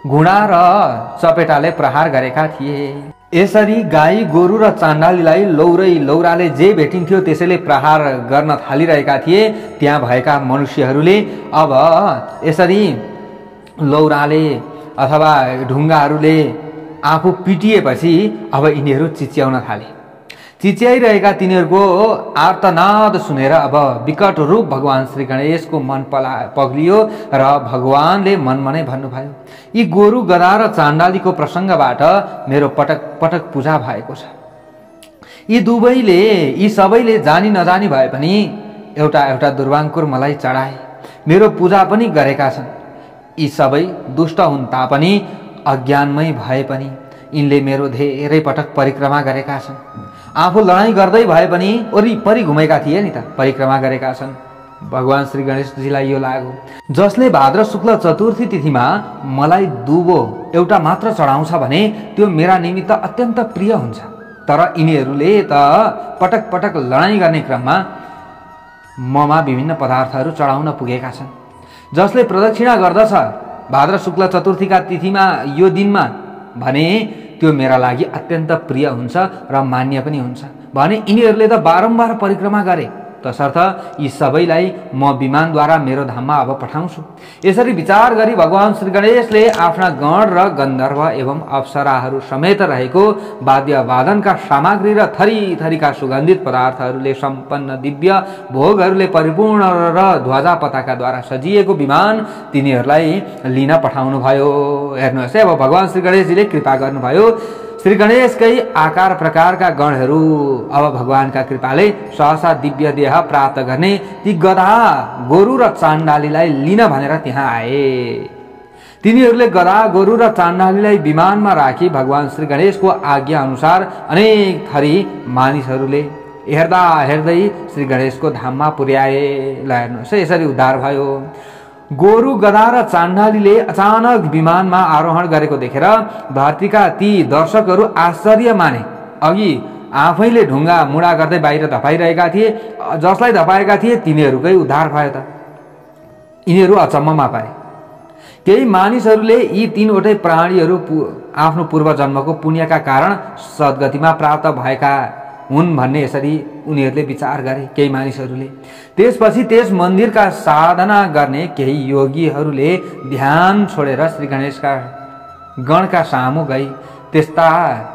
घुँडा र चपेटाले प्रहार गरेका थिए। यसरी गाई गोरु र चाण्डालीलाई लौराले जे भेटिन्थ्यो त्यसैले प्रहार गर्न थालिरहेका थिए। त्यहाँ भएका मनुष्यहरूले अब यसरी लौराले अथवा ढुङ्गाहरूले आफू पिटिएपछि अब यिनीहरू चिच्याउन थाले। चिच्याइरहेका तिनीहरूको आर्तनाद सुनेर अब विकट रूप भगवान श्री गणेशको मन पग्लियो र भगवानले मनमा नै भन्नुभयो, यी गोरु गधा र चाण्डालीको प्रसङ्गबाट मेरो पटक पटक पूजा भएको छ। यी सबैले जानी नजानी भए पनि एउटा एउटा दुर्वाङ्कुर मलाई चढाए, मेरो पूजा पनि गरेका छन्। यी सबै दुष्ट हुन् तापनि अज्ञानमै भए पनि यिनले मेरो धेरै पटक परिक्रमा गरेका छन्। आफू लडाईँ गर्दै भए पनि वरिपरि घुमेका थिए नि त, परिक्रमा गरेका छन्। भगवान श्री गणेशजीलाई यो लाग्यो, जसले भाद्र शुक्ल चतुर्थी तिथिमा मलाई दुबो एउटा मात्र चढाउँछ भने त्यो मेरा निमित्त अत्यन्त प्रिय हुन्छ। तर यिनीहरूले त पटक पटक लडाईँ गर्ने क्रममा ममा विभिन्न पदार्थहरू चढाउन पुगेका छन्। जसले प्रदक्षिणा गर्दछ भाद्र शुक्ल चतुर्थीका तिथिमा यो दिनमा भने त्यो मेरा लागि अत्यन्त प्रिय हुन्छ र मान्य पनि हुन्छ भने यिनीहरूले त बारम्बार परिक्रमा गरे, तसर्थ यी सबैलाई म विमानद्वारा मेरो धाममा अब पठाउँछु। यसरी विचार गरी भगवान श्री गणेशले आफ्ना गण र गन्धर्व एवं अप्सराहरू समेत रहेको वाद्यवादनका सामग्री र थरी थरीका सुगन्धित पदार्थहरूले सम्पन्न दिव्य भोगहरूले परिपूर्ण र ध्वजा पताकाद्वारा सजिएको विमान तिनीहरूलाई लिन पठाउनु भयो। हेर्नुहोस् है, अब भगवान श्री गणेशजीले कृपा गर्नुभयो। श्री गणेशकै आकार प्रकारका गणहरू अब भगवानका कृपाले सहसा दिव्य देह प्राप्त गर्ने ती गधा गोरु र चाण्डालीलाई लिन भनेर त्यहाँ आए। तिनीहरूले गधा गोरु र चाण्डालीलाई विमानमा राखी भगवान श्री गणेशको आज्ञा अनुसार अनेक थरी मानिसहरूले हेर्दा हेर्दै श्री गणेशको धाममा पुर्याए। हेर्नुहोस्, यसरी उद्धार भयो। गोरु गधा र चाण्डालीले अचानक विमानमा आरोहण गरेको देखेर धरतीका ती दर्शकहरू आश्चर्य माने। अघि आफैले ढुङ्गा मुडा गर्दै बाहिर धपाइरहेका थिए, जसलाई धपाएका थिए तिनीहरूकै उद्धार भयो त। यिनीहरू अचम्ममा पाए। केही मानिसहरूले यी तीनवटै प्राणीहरू आफ्नो पूर्वजन्मको पुण्यका कारण सद्गतिमा प्राप्त भएका हुन् भन्ने यसरी उनीहरूले विचार गरे केही मानिसहरूले। त्यसपछि त्यस मन्दिरका साधना गर्ने केही योगीहरूले ध्यान छोडेर श्री गणेशका गणका सामु गई। त्यस्ता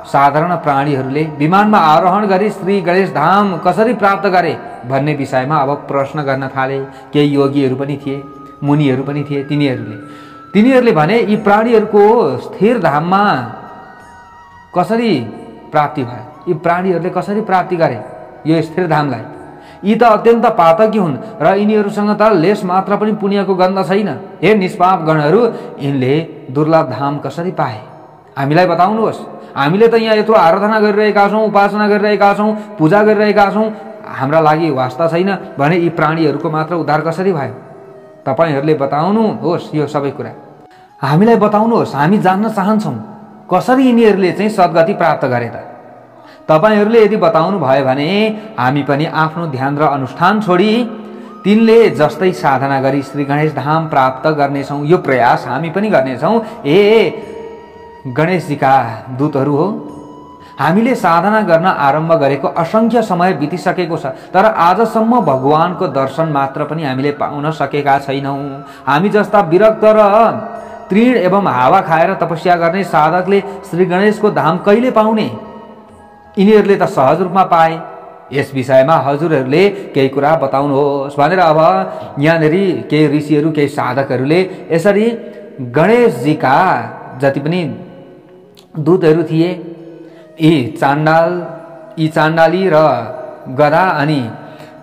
साधारण प्राणीहरूले विमानमा आरोहण गरी श्री गणेश धाम कसरी प्राप्त गरे भन्ने विषयमा अब प्रश्न गर्न थाले। केही योगीहरू पनि थिए, मुनिहरू पनि थिए। तिनीहरूले भने यी प्राणीहरूको स्थिर धाममा कसरी प्राप्ति भयो, यी प्राणीहरूले कसरी प्राप्ति गरे यो स्थिर धामलाई? यी त अत्यन्त पातकी हुन् र यिनीहरूसँग त लेस मात्र पनि पुण्यको गन्ध छैन। हे निष्पाप गणहरू, यिनले दुर्लभ धाम कसरी पाए? हामीलाई बताउनुहोस्। हामीले त यहाँ यत्रो आराधना गरिरहेका छौँ, उपासना गरिरहेका छौँ, पूजा गरिरहेका छौँ, हाम्रा लागि वास्ता छैन भने यी प्राणीहरूको मात्र उद्धार कसरी भयो? तपाईहरूले बताउनुहोस् यो सबै कुरा। हामीलाई बताउनुहोस्, हामी जान्न चाहन्छौँ कसरी यिनीहरूले चाहिँ सद्गति प्राप्त गरे त। तपाईहरूले यदि बताउनु भयो भने हामी पनि आफ्नो ध्यान र अनुष्ठान छोडी तिनले जस्तै साधना गरी श्री गणेश धाम प्राप्त गर्नेछौँ। यो प्रयास हामी पनि गर्नेछौँ। गणेशजीका दूतहरू हो। हामीले साधना गर्न आरम्भ गरेको असंख्य समय बितिसकेको छ, तर आजसम्म भगवानको दर्शन मात्र पनि हामीले पाउन सकेका छैनौँ। हामी जस्ता विरक्त र तृण एवं हावा खाएर तपस्या गर्ने साधकले श्री गणेशको धाम कहिले पाउने? यिनीहरूले त सहज रूपमा पाए। यस विषयमा हजुरहरूले केही कुरा बताउनुहोस् भनेर अब यहाँनिर केही ऋषिहरू, केही साधकहरूले यसरी गणेशजीका जति पनि दूतहरू थिए, यी चाण्डाली र गधा अनि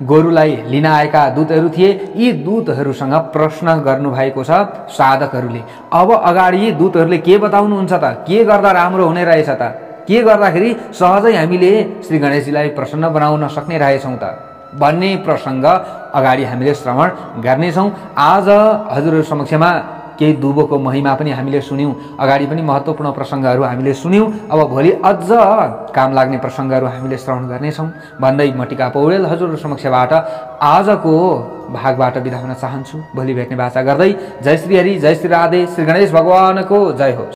गोरुलाई लिन आएका दूतहरू थिए, यी दूतहरूसँग प्रश्न गर्नुभएको छ साधकहरूले। अब अगाडि यी दूतहरूले के बताउनुहुन्छ त? के गर्दा राम्रो हुने रहेछ त? के गर्दाखेरि सहजै हामीले श्री गणेशजीलाई प्रसन्न बनाउन सक्ने रहेछौँ त भन्ने प्रसङ्ग अगाडि हामीले श्रवण गर्नेछौँ। आज हजुरहरू समक्षमा केही दुबोको महिमा पनि हामीले सुन्यौँ, अगाडि पनि महत्त्वपूर्ण प्रसङ्गहरू हामीले सुन्यौँ। अब भोलि अझ काम लाग्ने प्रसङ्गहरू हामीले श्रवण गर्नेछौँ भन्दै म टिका पौडेल हजुरहरू समक्षबाट आजको भागबाट बिदा हुन चाहन्छु। भोलि भेट्ने बाचा गर्दै जय श्री हरि, जय श्री राधे, श्री गणेश भगवानको जय हो।